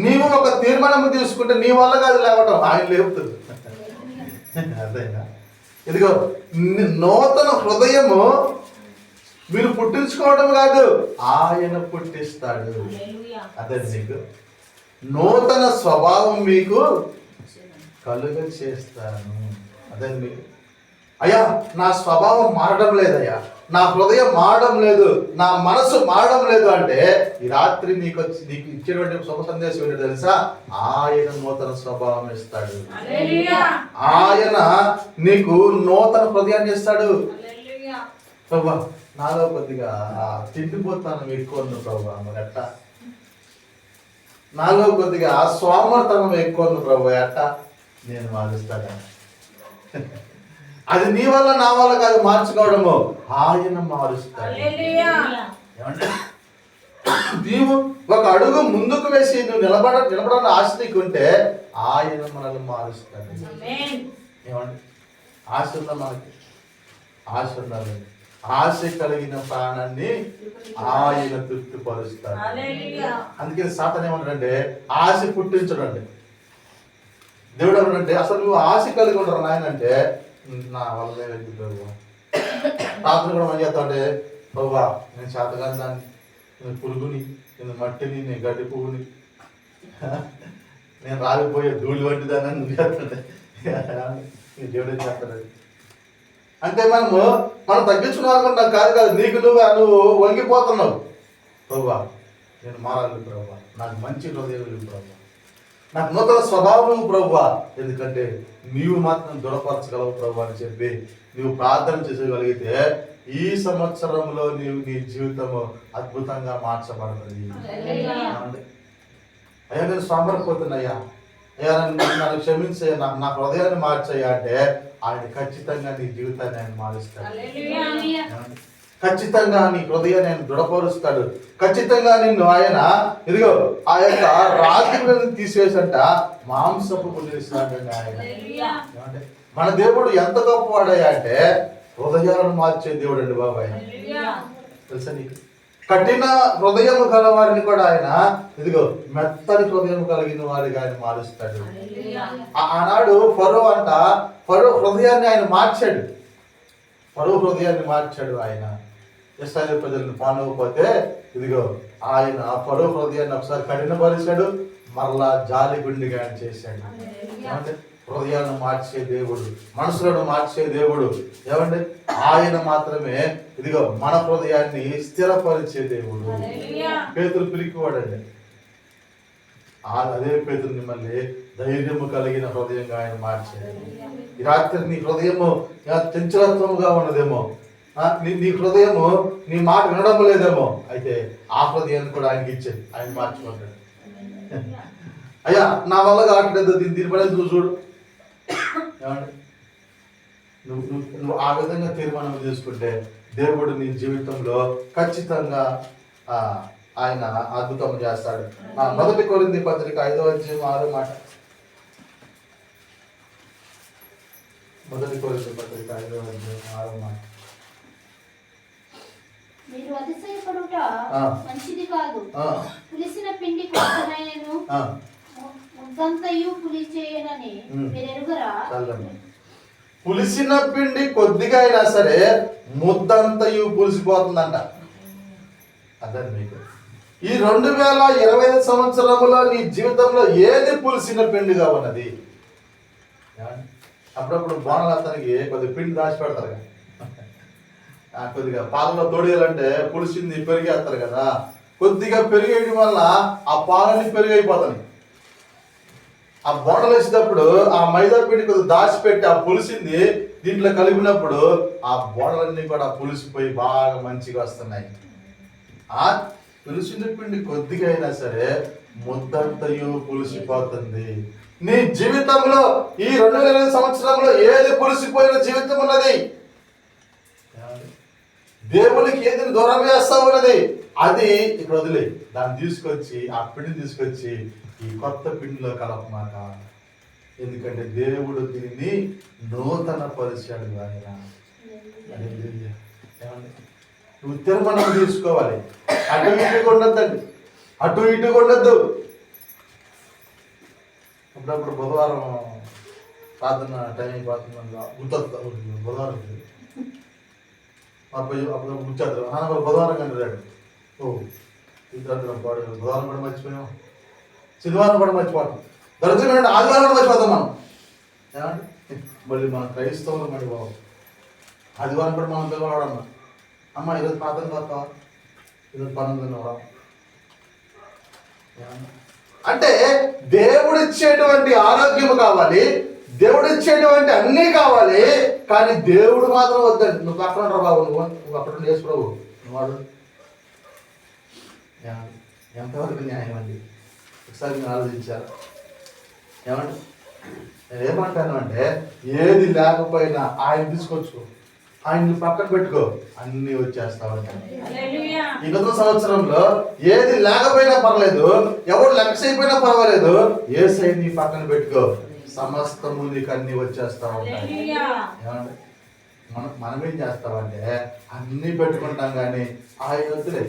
నీవు ఒక తీర్మానం తీసుకుంటే నీ వల్ల కాదు లేవటం, ఆయన లేపుతుంది. అదేనా? ఇదిగో నూతన హృదయము మీరు పుట్టించుకోవడం కాదు, ఆయన పుట్టిస్తాడు. అదే మీకు నూతన స్వభావం మీకు కలుగ చేస్తాను. అదే మీకు అయ్యా నా స్వభావం మారడం లేదయ్యా, నా హృదయం మారడం లేదు, నా మనసు మారడం లేదు అంటే ఈ రాత్రి నీకు ఇచ్చినటువంటి శుభ సందేశం ఏంటో తెలుసా? ఆయన నూతన స్వభావం ఇస్తాడు. ఆయన నీకు నూతన హృదయాన్ని ఇస్తాడు. ప్రభా నాలో కొద్దిగా తిండిపోతాను ఎక్కువ ఉంది ప్రభా, మరి ఎట్టా? నాలో కొద్దిగా సోమర్తనం ఎక్కువ ఉంది ప్రభా, ఎట్టా? నేను మారుస్తాను. అది నీ వల్ల నా వల్ల కాదు మార్చుకోవడము, ఆయన మారుస్తాడు. నీవు ఒక అడుగు ముందుకు వేసి నువ్వు నిలబడాలని ఆశ నీకుంటే ఆయన మనల్ని మారుస్తాడు. ఏమండి? ఆశ ఉందా మనకి? ఆశ ఉండాలి. ఆశ కలిగిన ప్రాణాన్ని ఆయన తృప్తిపరుస్తాడు. అందుకే సాతాను ఏమంటాడంటే ఆశ పుట్టించడండి. దేవుడు ఏమంటే అసలు నువ్వు ఆశ కలిగి ఉండరు నాయన అంటే నా వల్ల ప్రభు. రాత్రి కూడా మనం చేస్తా అంటే ప్రభా నేను చేతగాని దాన్ని, నేను పురుగుని, నేను మట్టిని, నేను గడ్డి పువ్వుని, నేను రాలిపోయే ధూళి వంటి దాన్ని నువ్వు చేస్తుంటే దేవుడే చేస్తాడు. అంటే మనం తగ్గించుకోవాలనుకుంటాం కాదు, నీకు నువ్వు వంగిపోతున్నావు. ప్రభా నేను మారాలి ప్రభా, నాకు మంచి హృదయం ప్రభా, నాకు నూతన స్వభావం ప్రభువా, ఎందుకంటే నీవు మాత్రం దృఢపరచగలవు ప్రభు అని చెప్పి నీవు ప్రార్థన చేయగలిగితే ఈ సంవత్సరంలో నీవు నీ జీవితము అద్భుతంగా మార్చబడుతుంది. అయ్యా నేను సోమరిపోతున్నాయ్యా, అయ్యా నన్ను క్షమించయ్యా, నా హృదయాన్ని మార్చయ్యా అంటే ఆయన ఖచ్చితంగా నీ జీవితాన్ని ఆయన మారుస్తాడు. ఖచ్చితంగా నీ హృదయాన్ని ఆయన దృఢపరుస్తాడు. ఖచ్చితంగా నిన్ను ఆయన ఇదిగో ఆ యొక్క రాత్రులను తీసివేసంట మాంసపు గుండెనిస్తాడు ఆయన. మన దేవుడు ఎంత గొప్పవాడయ్యా అంటే హృదయాలను మార్చే దేవుడు అండి బాబు ఆయన. తెలుసా నీకు? కఠిన హృదయము గల వారిని కూడా ఆయన ఇదిగో మెత్తని హృదయం కలిగిన వారిగా ఆయన మారుస్తాడు. ఆనాడు ఫరో హృదయాన్ని ఆయన మార్చాడు. ఫరో హృదయాన్ని మార్చాడు ఆయన. ఇశ్రాయేలు ప్రజలను పానవకపోతే ఇదిగో ఆయన ఆ ఫరో హృదయాన్ని ఒకసారి కఠినపరిచాడు, మరలా జాలి గుండిగా ఆయన చేశాడు. ఏమంటే హృదయాలను మార్చే దేవుడు, మనసులను మార్చే దేవుడు. ఏమంటే ఆయన మాత్రమే ఇదిగో మన హృదయాన్ని స్థిరపరిచే దేవుడు. పేతురు పిరికివాడండి, అదే పేతురుని మళ్ళీ ధైర్యము కలిగిన హృదయంగా ఆయన మార్చాడు. ఈ రాత్రి నీ హృదయము చంచలత్వముగా ఉన్నదేమో, నీ హృదయము నీ మాట వినడం లేదేమో, అయితే ఆ హృదయాన్ని కూడా ఆయనకి ఇచ్చేది, ఆయన మార్చుకుంటాడు. అయ్యా నా వల్ల కావట్లేదు, దీనిపై చూడు. ఏమండి నువ్వు ఆ విధంగా తీర్మానం చేసుకుంటే దేవుడు నీ జీవితంలో ఖచ్చితంగా ఆయన అద్భుతం చేస్తాడు. 1 కొరింథీ పత్రిక 5వ అధ్యాయం 6వ మాట. 1 కొరింథీ పత్రిక 5వ అధ్యాయం 6వ మాట. మీరు అతిశయపడుట మంచిది కాదు. పులిసిన పిండి కొత్తనైనను ముద్దంతయు పులిచేయనని మీరు ఎరుగరా? పులిసిన పిండి కొద్దిగా అయినా సరే ముద్దంతయు పులిసిపోతుందంట. అదే మీకు ఈ 2025 సంవత్సరంలో నీ జీవితంలో ఏది పులిసిన పిండిగా ఉన్నది? అప్పుడప్పుడు బోనాలు అతనికి కొద్దిగా పిండి దాచి పెడతారు కదా, కొద్దిగా పాలలో తోడేయాలంటే పులిసింది పెరిగేస్తారు కదా, కొద్దిగా పెరిగేయడం వల్ల ఆ పాలని పెరిగైపోతాయి. ఆ బోండలు వేసేటప్పుడు ఆ మైదా పిండి కొద్దిగా దాచిపెట్టి ఆ పులిసింది దీంట్లో కలిపినప్పుడు ఆ బోండలన్నీ కూడా పులిసిపోయి బాగా మంచిగా వస్తున్నాయి. ఆ పులిసిన పిండి కొద్దిగా అయినా సరే ముద్దంతయు పులిసిపోతుంది. నీ జీవితంలో ఈ 2020 సంవత్సరంలో ఏది పులిసిపోయిన జీవితం ఉన్నది? దేవునికి ఏది దూరం చేస్తా ఉన్నది అది ఇక్కడ వదిలే, దాన్ని తీసుకొచ్చి ఆ పిండిని తీసుకొచ్చి ఈ కొత్త పిండిలో కలపమాట. ఎందుకంటే దేవుడు దీన్ని నూతన పరిచాడు. ఆయన నువ్వు తీర్మానం తీసుకోవాలి. అటు ఇటుగా ఉండొద్దండి, అటు ఇటుగా ఉండొద్దు. అప్పుడప్పుడు బుధవారం ప్రార్థన టైం అయిపోతుందా గుర్తొస్తుంది. బుధవారం అబ్బాయి అప్పుడు గుర్చేస్తారు, వాళ్ళు బుధవారం కంటాడు. పాడు బుధవారం కూడా మర్చిపోయాం, శనివారం కూడా మర్చిపోతాం, దరిద్రం ఏంటంటే ఆదివారం కూడా మర్చిపోతాం మనం. ఏమంటే మళ్ళీ మన క్రైస్తవులు మరి బాబు ఆదివారం కూడా మనం పిలవడమ్మా, అమ్మ ఈరోజు ప్రార్థన పోతావా, ఈరోజు పనులు తిన్నావా? అంటే దేవుడు ఇచ్చేటువంటి ఆరోగ్యం కావాలి, దేవుడు ఇచ్చేటువంటి అన్నీ కావాలి, కానీ దేవుడు మాత్రం వద్దండి. నువ్వు పక్కన ఉంటావు బాబు, నువ్వు అక్కడ చేసు ప్రభు, నువ్వు వాడు ఎంతవరకు న్యాయం అండి? ఒకసారి నేను ఆలోచించారు. ఏమంటే నేను ఏమంటాను అంటే, ఏది లేకపోయినా ఆయన తీసుకొచ్చుకో, ఆయన్ని పక్కన పెట్టుకో, అన్నీ వచ్చేస్తా ఉంటాయి. ఈ 20 సంవత్సరంలో ఏది లేకపోయినా పర్లేదు, ఎవరు లెక్క అయిపోయినా పర్వాలేదు, యేసయ్య నీ పక్కన పెట్టుకో, సమస్తము నీకు అన్ని వచ్చేస్తా ఉంటాయి. ఏమంటే మనమేం చేస్తామంటే అన్నీ పెట్టుకుంటాం, కానీ ఆయన వద్దులే,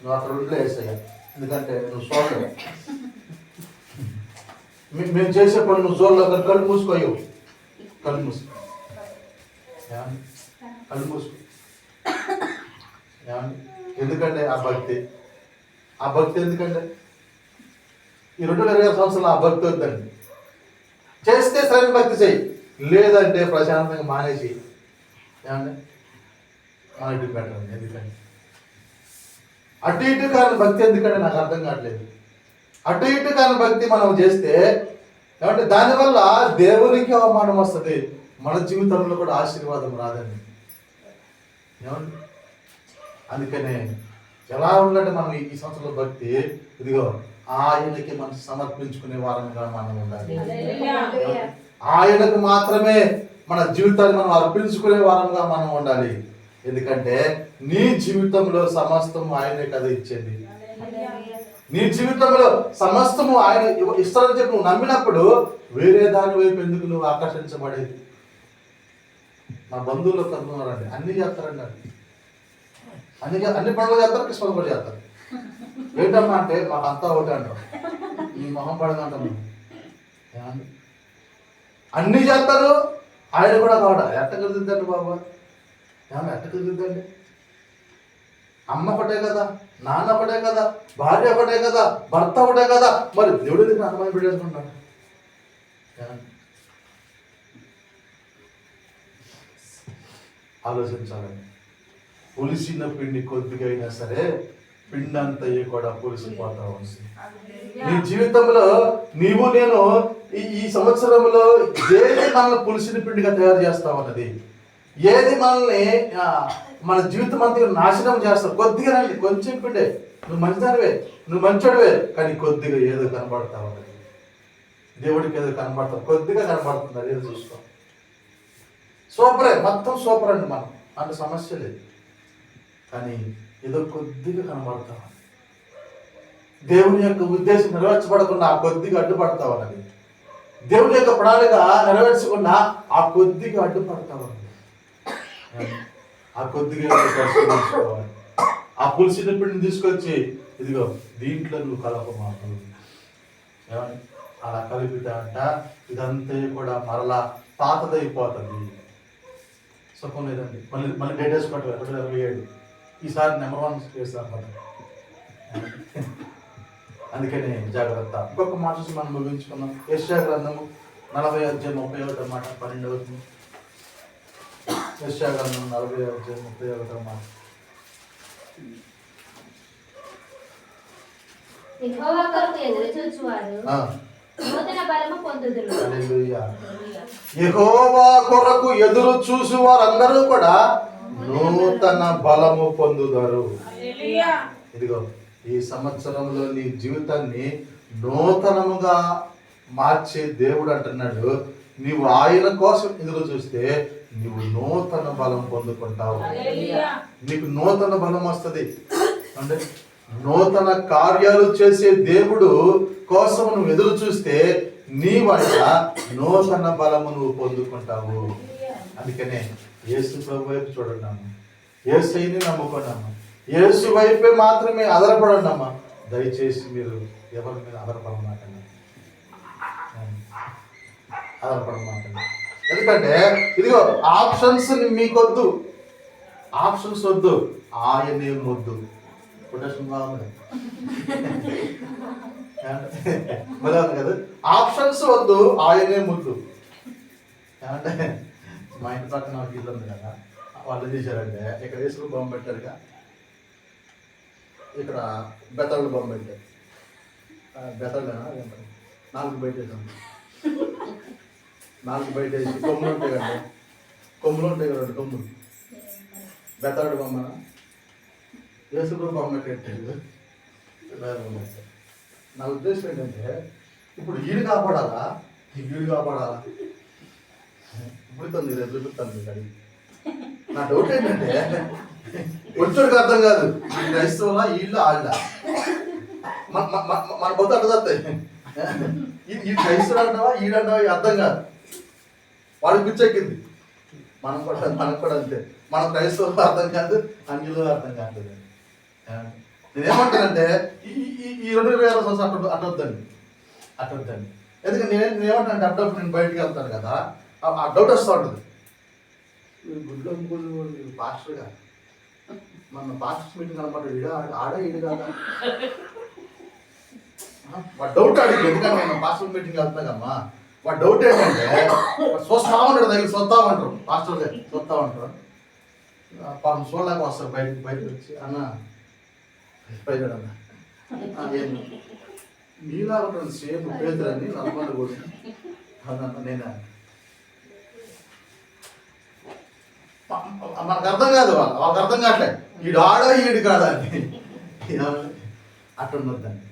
నువ్వు అక్కడ వదిలే యేసయ్య, ఎందుకంటే నువ్వు చూడలేవు, మేము చేసే పని నువ్వు చూడలేవు, కళ్ళు మూసుకోయవు, కళ్ళు మూసుకో, కళ్ళు మూసుకో. ఎందుకంటే ఆ భక్తి ఎందుకంటే ఈ 2020 సంవత్సరాలు ఆ భక్తి వద్దండి. చేస్తే సరైన భక్తి చెయ్యి, లేదంటే ప్రశాంతంగా మానేసి ఏమండి మన ఇటు పెట్టండి. ఎందుకంటే అటు ఇటు కాని భక్తి ఎందుకంటే నాకు అర్థం కావట్లేదు. అటు ఇటు కాని భక్తి మనం చేస్తే ఏమంటే దానివల్ల దేవునికి అవమానం వస్తుంది, మన జీవితంలో కూడా ఆశీర్వాదం రాదండి. ఏమండి అందుకనే ఎలా ఉండాలంటే మనం ఈ సంవత్సరంలో భక్తి ఇదిగో ఆయనకి మనం సమర్పించుకునే వారంగా మనం ఉండాలి. ఆయనకు మాత్రమే మన జీవితాన్ని మనం అర్పించుకునే వారంగా మనం ఉండాలి. ఎందుకంటే నీ జీవితంలో సమస్తము ఆయనే కదా ఇచ్చేది. నీ జీవితంలో సమస్తము ఆయన ఇస్తారని చెప్పి నువ్వు నమ్మినప్పుడు వేరే దాని వైపు ఎందుకు నువ్వు ఆకర్షించబడేది? మా బంధువులు కనుక్కున్నారండి, అన్ని చేస్తారండి, అన్ని పనులు చేస్తారు, క్రిస్మస్ కూడా చేస్తారు. ఏంటమ్మా అంటే మాకు అంతా ఒకటి అంటాం, ఈ మొహం పడదంటాం. అన్నీ చేస్తారు, ఆయన కూడా కావడా ఎట్ట కుదిరిద్దండి బాబా, ఏమన్నా ఎట్ట కుదిరిద్దండి? అమ్మ ఒకటే కదా, నాన్న ఒకటే కదా, భార్య ఒకటే కదా, భర్త ఒకటే కదా, మరి దేవుడు ఎందుకు అంతమంది బిడ్డేసుకుంటాడు? ఆలోచించాలండి. పులిసిన పిండి కొద్దిగా అయినా సరే పిండి అంతయ్యి కూడా పులిసిపోతా ఉంది. నీ జీవితంలో నీవు నేను ఈ సంవత్సరంలో ఏది మనల్ని పులిసిన పిండిగా తయారు చేస్తా ఉన్నది, ఏది మనల్ని మన జీవితం అంతా నాశనం చేస్తావు? కొద్దిగా రండి, కొంచెం పిండే. నువ్వు మంచిదానివే, నువ్వు మంచోడివే, కానీ కొద్దిగా ఏదో కనబడతా ఉన్నది. దేవుడికి ఏదో కనబడతావు, కొద్దిగా కనబడుతుంది, ఏదో చూసుకో. సూపరే, మొత్తం సూపర్ అండి, మనం అంత సమస్య లేదు, కానీ ఏదో కొద్దిగా కనబడతావు. దేవుని యొక్క ఉద్దేశం నెరవేర్చబడకుండా ఆ కొద్దిగా అడ్డుపడతావు అన్నది. దేవుని యొక్క ప్రణాళిక నెరవేర్చకుండా ఆ కొద్దిగా అడ్డుపడతావు అన్నది. ఆ కొద్దిగా పరిశీలించుకోవాలి. ఆ పులిసిన పిండిని తీసుకొచ్చి ఇదిగో దీంట్లో నువ్వు కలపమాకు, అలా కలిపిట అంట ఇదంతా కూడా మరలా పాతదైపోతుంది. సుఖం లేదండి. మళ్ళీ డేట్ వేసుకోవట్లేదు, 27. ఈసారి నెంబర్ 1 చేస్తాను. అందుకని జాగ్రత్త. ఇంకొక మాట చూసి మనం ముగించుకున్నాం. యెషయా గ్రంథము 40:31 మాట 12. యెషయా గ్రంథం 40:31 మాట. యెహోవా కొరకు ఎదురుచూచువారు నూతన బలము పొందుదురు. హల్లెలూయా. యెహోవా కొరకు ఎదురు చూసి వారందరూ కూడా నూతన బలము పొందుతారు. ఇదిగో ఈ సంవత్సరంలో నీ జీవితాన్ని నూతనముగా మార్చే దేవుడు అంటున్నాడు. నీవు ఆయన కోసం ఎదురు చూస్తే నీవు నూతన బలం పొందుకుంటావు. నీకు నూతన బలం వస్తుంది అంటే నూతన కార్యాలు చేసే దేవుడు కోసం నువ్వు ఎదురు చూస్తే నీ వల్ల నూతన బలము నువ్వు పొందుకుంటావు. అందుకనే యేసు ప్రభు వైపు చూడండి, యేసుని నమ్ముకున్నాము, యేసు వైపే మాత్రమే ఆధారపడండి అమ్మా. దయచేసి మీరు ఎవరి మీద ఆధారపడమాకండి, ఆధారపడమాకండి. ఎందుకంటే ఇదిగో ఆప్షన్స్ మీకొద్దు, ఆప్షన్స్ వద్దు, ఆయనే ముద్దు. కొటేషన్ బాగుంది కదా, ఆప్షన్స్ వద్దు, ఆయనే ముద్దు. ఏమంటే మా ఇంటి పక్కన నాకు ఇల్లు ఉంది కదా, వాళ్ళు ఏం చేశారంటే ఇక్కడ వేసుకుని బొమ్మ పెట్టారుగా, ఇక్కడ బెతళ్ళు బొమ్మ పెట్టారు. బెతళ్ళేనా 4 బయట వేసాం, 4 బయట వేసి కొమ్ములు ఉంటాయి కదా, కొమ్ములు ఉంటాయి కదా, 2 కొమ్ములు బెతళ్ళు బొమ్మ వేసుకుని బొమ్మ పెట్టారు. నా ఉద్దేశం ఏంటంటే ఇప్పుడు ఈడు కాపాడాలా, ఈడు కాపాడాలా? ఇప్పుడు రేపు చూపిస్తాను మీకు. నా డౌట్ ఏంటంటే వచ్చోడికి అర్థం కాదు, క్రైస్తవులా వీళ్ళు ఆళ్ళ మన పొద్దు అర్థం వస్తాయి. ఈ క్రైస్తవుడు అంటావా ఈడంటావా అర్థం కాదు, వాడికి పిచ్చెక్కింది. మనకు కూడా అంతే, మన క్రైస్తవులు అర్థం కాదు, అంగిలో అర్థం కాదు. నేనేమంటానంటే ఈ 2020 సంవత్సరం అట్టొద్దండి. ఎందుకంటే నేనేమంటానంటే అప్పుడప్పుడు నేను బయటికి వెళ్తాను కదా, ఆ డౌట్ వస్తూ ఉంటుంది. గుడ్లో పాస్టర్గా మన పాస్టర్స్ మీటింగ్ అనమాట, ఈడు కదా వాడు డౌట్ అడిగి. ఎందుకంటే నేను పాస్టర్ మీటింగ్ వెళ్తానమ్మా, వాడు డౌట్ ఏంటంటే చూస్తా ఉంటాడు, దగ్గర చూస్తా ఉంటారు, పాస్టర్ చూస్తా ఉంటారు. పాపం చూడలేక వస్తారు బయటకు వచ్చి, అన్న పైన నీలా ఉంటుంది సేపు పేదలని నమ్మకం కూడా నేను మనకు అర్థం కాదు, వాళ్ళకి అర్థం కావట్లే ఈడు ఆడో ఈడు కాదా అని. అట్లుండొద్దండి.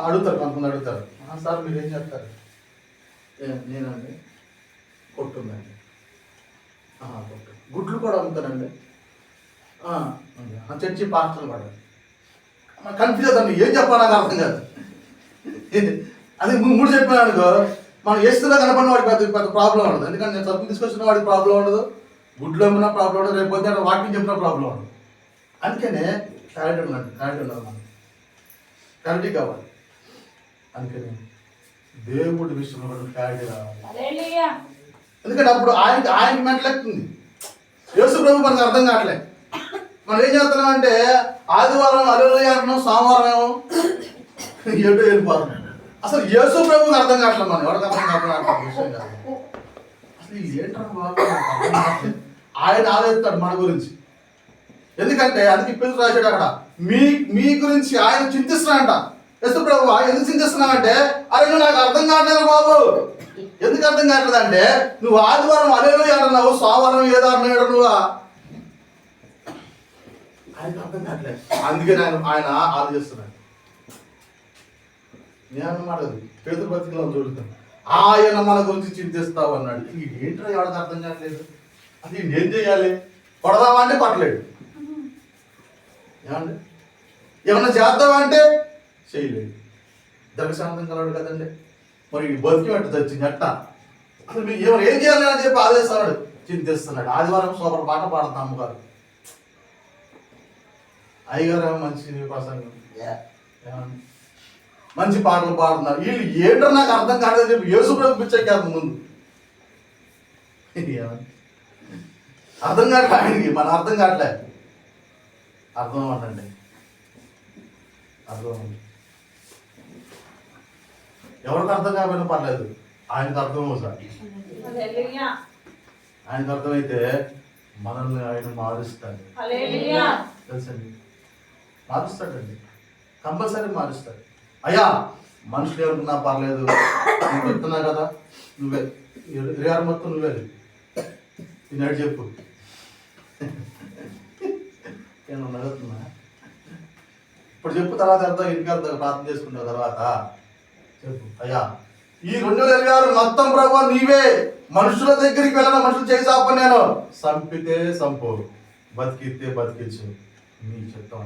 అడుగుతారు, కొంతమంది అడుగుతారు, సార్ మీరు ఏం చేస్తారు? నేనండి కొట్టుందండి, కొట్టు. గుడ్లు కూడా అమ్ముతానండి, చర్చి పాస్టర్లు కూడా. కన్ఫ్యూజ్ అవుతాను, ఏం చెప్పాలి నాకు అర్థం కాదు. అది 3 చెప్పాను అనుకో, మనం వేస్తున్నా కనపడిన వాడికి పెద్ద ప్రాబ్లం ఉండదు. ఎందుకంటే నేను సరుకులు తీసుకొచ్చిన వాడికి ప్రాబ్లం ఉండదు, గుడ్లు అమ్మినా ప్రాబ్లం ఉండదు, రేపు పొద్దున్న వాకింగ్ చెప్పినా ప్రాబ్లం ఉండదు. అందుకనే క్లారిటీ ఉండాలి, మనం క్లారిటీ కావాలి. అందుకని దేవుడి విషయంలో కూడా క్లారిటీ రావాలి. ఎందుకంటే అప్పుడు ఆయనకి మెంటలెక్తుంది. యేసు ప్రభు మనకు అర్థం కావట్లే. మనం ఏం చేస్తున్నాం అంటే ఆదివారం హల్లెలూయా అంటున్నాం, సోమవారం ఏమో ఎటు వెళ్ళిపోతున్నాం. అసలు యేసు ప్రభుకి అర్థం కావట్లేదు. మనం ఎవరికి అర్థం కావట్లేదు విషయం కాదు. అసలు ఇది ఏంటో బాబు నాకు అర్థం కావట్లేదు. ఆయన ఆలోచిస్తాడు మన గురించి. ఎందుకంటే అందుకే పిల్లలు రాశాడు అక్కడ, మీ గురించి ఆయన చింతిస్తున్నాడంట. యేసు ప్రభు ఎందుకు చింతిస్తున్నావంటే, అరే నువ్వు నాకు అర్థం కావట్లేదు బాబు. ఎందుకు అర్థం కావట్లేదు అంటే, నువ్వు ఆదివారం హల్లెలూయా అంటున్నావు, సోమవారం ఏదో అన్నాడు నువ్వు. ఆయనకు అర్థం కావట్లేదు. అందుకే ఆయన ఆలోచిస్తున్నాడు. నేనన్నమాట పేతురు పత్రికలో చూడుతాను, ఆయన మన గురించి చింతిస్తావు అన్నాడు. ఏంటో ఎవరికి అర్థం కావట్లేదు. అది ఏం చేయాలి? కొడదామా అంటే కొట్టలేడు. ఏమండి ఏమన్నా చేద్దామా అంటే చేయలేడు. దర్శశాంతం కలవాడు కదండి. మరి బతికి అట్టు తెచ్చింది అట్ట. అసలు మీరు ఏం చేయాలని చెప్పి ఆదేశిస్తున్నాడు, చింతిస్తున్నాడు. ఆదివారం సూపర్ పాట పాడుతాం అమ్మగారు, అయ్యగారు మంచి ప్రసంగం, మంచి పాటలు పాడుతున్నారు. వీళ్ళు ఏంటో నాకు అర్థం కాలేదని చెప్పి యేసు ప్రభు పిచ్చెక్కేస్తుంది ముందు. అర్థం కావట్లే ఆయనకి, మన అర్థం కావట్లే. అర్థం అవ్వండి, అర్థం అవ్వండి. ఎవరికి అర్థం కాకపోయినా పర్లేదు, ఆయనకు అర్థం అవుతాడు. ఆయనకు అర్థమైతే మనల్ని ఆయన మారుస్తాడు. తెలుసండి, మారుస్తాడండి, కంపల్సరీ మారుస్తాడు. అయ్యా మనుషులు ఏమనుకున్నా పర్లేదు, నేను చెప్తున్నా కదా, నువ్వే 26 మొత్తం నువ్వే నేను చెప్పు. నేను నడుతున్నా ఇప్పుడు చెప్పు, తర్వాత వెళ్తా ఇంటికి వెళ్తా ప్రార్థన చేసుకున్న తర్వాత చెప్పు. అయ్యా ఈ 2026 మొత్తం ప్రభు నీవే. మనుషుల దగ్గరికి వెళ్ళిన మనుషులు చేసి ఆప, నేను సంపితే సంపు, బతికితే బతికించు, నీ చెప్తాం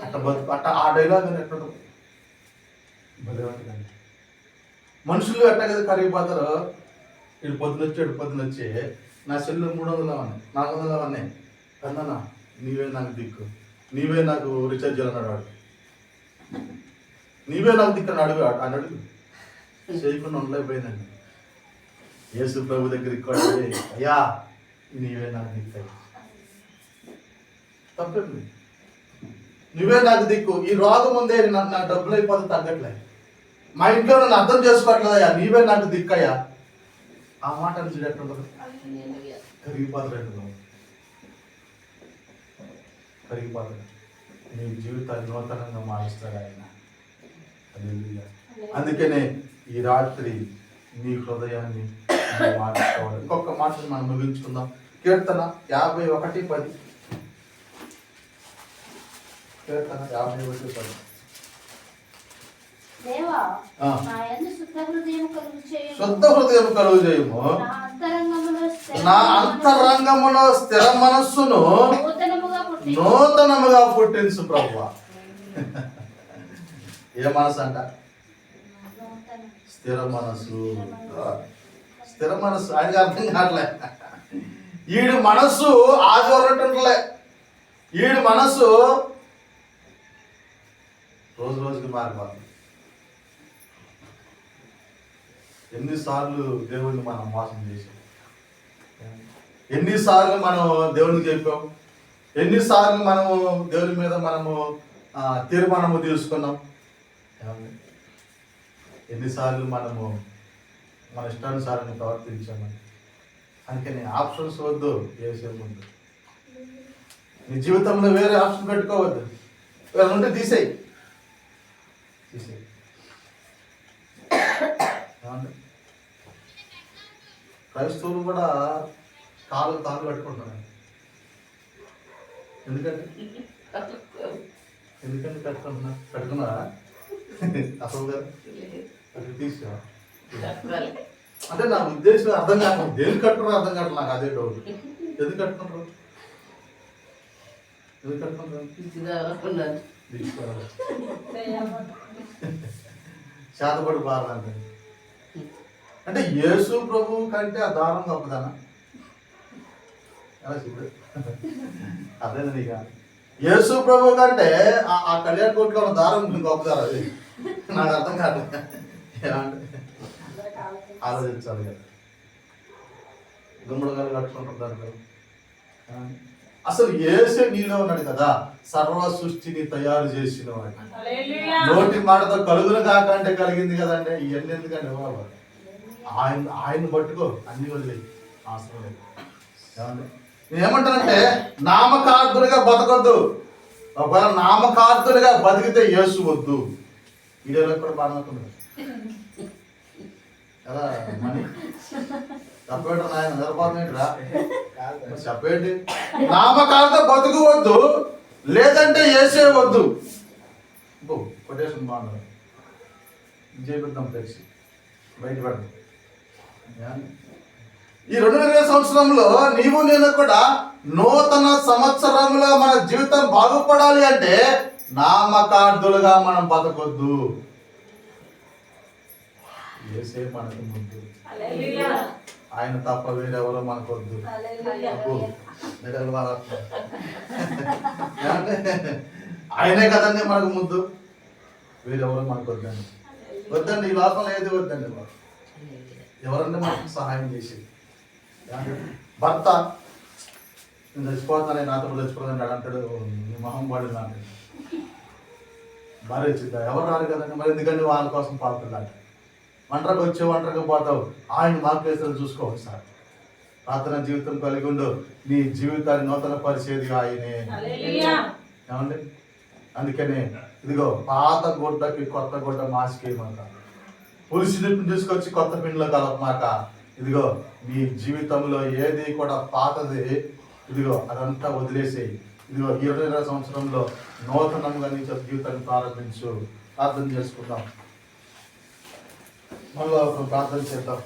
అట్ట బతుకు. అట్ట ఆ డైలాగ్ అని ఎట్లా మనుషులు ఎట్ట కదా కరిగిపోతారు. ఇటు పొద్దున వచ్చి నా సెల్లు 300 ఉన్నాయి, 400 ఉన్నాయి కన్నా, నీవే నాకు దిక్కు, నీవే నాకు రీఛార్జ్ చేయాలన్నాడు వాడు, నీవే నాకు దిక్కు అని అడుగు. అని అడుగు చేయకుండా ఉండలేకపోయిందండి. యేసు ప్రభు దగ్గరికి కూడా అయ్యా నీవే నాకు దిక్కు, తప్పేంది, నువ్వే నాకు దిక్కు. ఈ రోగం ఉందే నాకు డబ్బులు అయిపోతే తగ్గట్లే, మా ఇంట్లో నన్ను అర్థం చేసుకోవట్లేదయ్యా, నీవే నాకు దిక్కయ్యా. ఆ మాట నుంచి ఎట్లుండదు, కరిగిపోతాడు, కరిగిపోతాడు. నీ జీవితాన్ని నూతనంగా మారుస్తాడు ఆయన. అందుకనే ఈ రాత్రి నీ హృదయాన్ని మార్చుకోవాలి. ఇంకొక మాట మనం ముగించుకుందాం. కీర్తన 51:10. కీర్తన 51:10. దేవా నా యందు శుద్ధ హృదయం కలుగు చేయము, నా అంతరంగములో స్థిర మనస్సును నూతనముగా పుట్టించు ప్రభువా. ఏ మనసు అంట? స్థిర మనసు. స్థిర మనసు ఆయనకి అర్థం కావట్లే. ఈడు మనస్సు ఆదివరట్లే, ఈడు మనస్సు రోజు రోజుకి మారిపోతుంది. ఎన్నిసార్లు దేవుడిని మనం మోసం చేసాం, ఎన్నిసార్లు మనం దేవుడికి చెప్పాం, ఎన్నిసార్లు మనము దేవుడి మీద మనము తీర్మానము తీసుకున్నాం, ఎన్నిసార్లు మనము మన ఇష్టానుసారాన్ని ప్రవర్తించామని. అందుకని ఆప్షన్స్ వద్దు, వేసే ముందు నీ జీవితంలో వేరే ఆప్షన్ పెట్టుకోవద్దు. వేరే ఉంటే తీసేయి. క్రైస్తవులు కూడా తాళ్ళు కట్టుకుంటున్నారు. ఎందుకంటే కట్టుకున్నారా అసలు గారు అక్కడ తీసా అంటే నా ఉద్దేశం అర్థం కాదు. దేనికి కట్టుకున్నారు అర్థం కాదు నాకు. అదే డౌట్. ఎందుకు కట్టుకుంటారు? శాతపడి బాగాలంటే అంటే యేసు ప్రభు కంటే ఆ దారం గొప్పదనా? అదే నీక యేసు ప్రభు కంటే ఆ కళ్యాణ కోట్లో ఉన్న దారం గొప్పదారు. అది నాకు అర్థం కాదు. ఏమంటే ఆలోచించాలి కదా. గుమ్మడి గారు కట్టుకుంటారు దాంట్లో అసలు యేసే నీలో ఉన్నాడు కదా, సర్వ సృష్టిని తయారు చేసిన వాడు. నోటి మాటతో కలుగును కాక అంటే కలిగింది కదండి. ఇవన్నీ ఎందుకండి బాబా? ఆయన పట్టుకో, అన్ని వదిలేయి, అవసరం లేదు. ఏమండి నేను ఏమంటానంటే, నామకార్థుడిగా బతకొద్దు. ఒకవేళ నామకార్థుడిగా బతికితే యేసు వద్దు. వీడియోలో కూడా బాగుంటుంది కదా. మనీ చెప్పేట నాయన నిలబడరా చెప్పేటి. నామకార్థ బతుకు వద్దు, లేదంటే యేసే వద్దు. కొటేషన్ బాగుంది, చేపిద్దాం తెలిసి బయటపడదు. ఈ 2020 సంవత్సరంలో నీవు నేను కూడా నూతన సంవత్సరంలో మన జీవితం బాగుపడాలి అంటే నామకార్థులుగా మనం బతకొద్దు. యేసే మనకు ముద్దు, ఆయన తప్ప వేరెవరో మనకొద్దు. ఆయనే కదండి మనకు ముద్దు, వేరెవరో మనకు వద్దండి. వద్దండి, ఈ లోకంలో ఏది వద్దండి. ఎవరంటే మనకు సహాయం చేసేది. భర్త నేను చచ్చిపోతానే, నాతో చచ్చిపోతాను అంటాడు, నీ మొహం వాడు అంటాడు. భార్య వచ్చిందా, ఎవరు రారు కదండి, మరి ఎందుకంటే వాళ్ళ కోసం పాడుతున్నాడు. ఒంటరికి వచ్చి ఒంటరికి పోతావు, ఆయన మార్గదర్శనం చూసుకోవాలి సార్. ప్రార్థన జీవితం కలిగి ఉండు, నీ జీవితాన్ని నూతన పరిచేది ఆయనే. ఏమండి అందుకనే ఇదిగో పాత గుడ్డకి కొత్త గుడ్డ మాసికేయమాక, పులిసి నిప్పుని తీసుకొచ్చి కొత్త పిండిలో కలపమాక. ఇదిగో నీ జీవితంలో ఏది కూడా పాతది, ఇదిగో అదంతా వదిలేసేయి. ఇదిగో 2020 సంవత్సరంలో నూతనంగా నీ జీవితాన్ని ప్రారంభించు. ప్రార్థన చేసుకుందాం, మళ్ళీ ప్రార్థన చేద్దాం.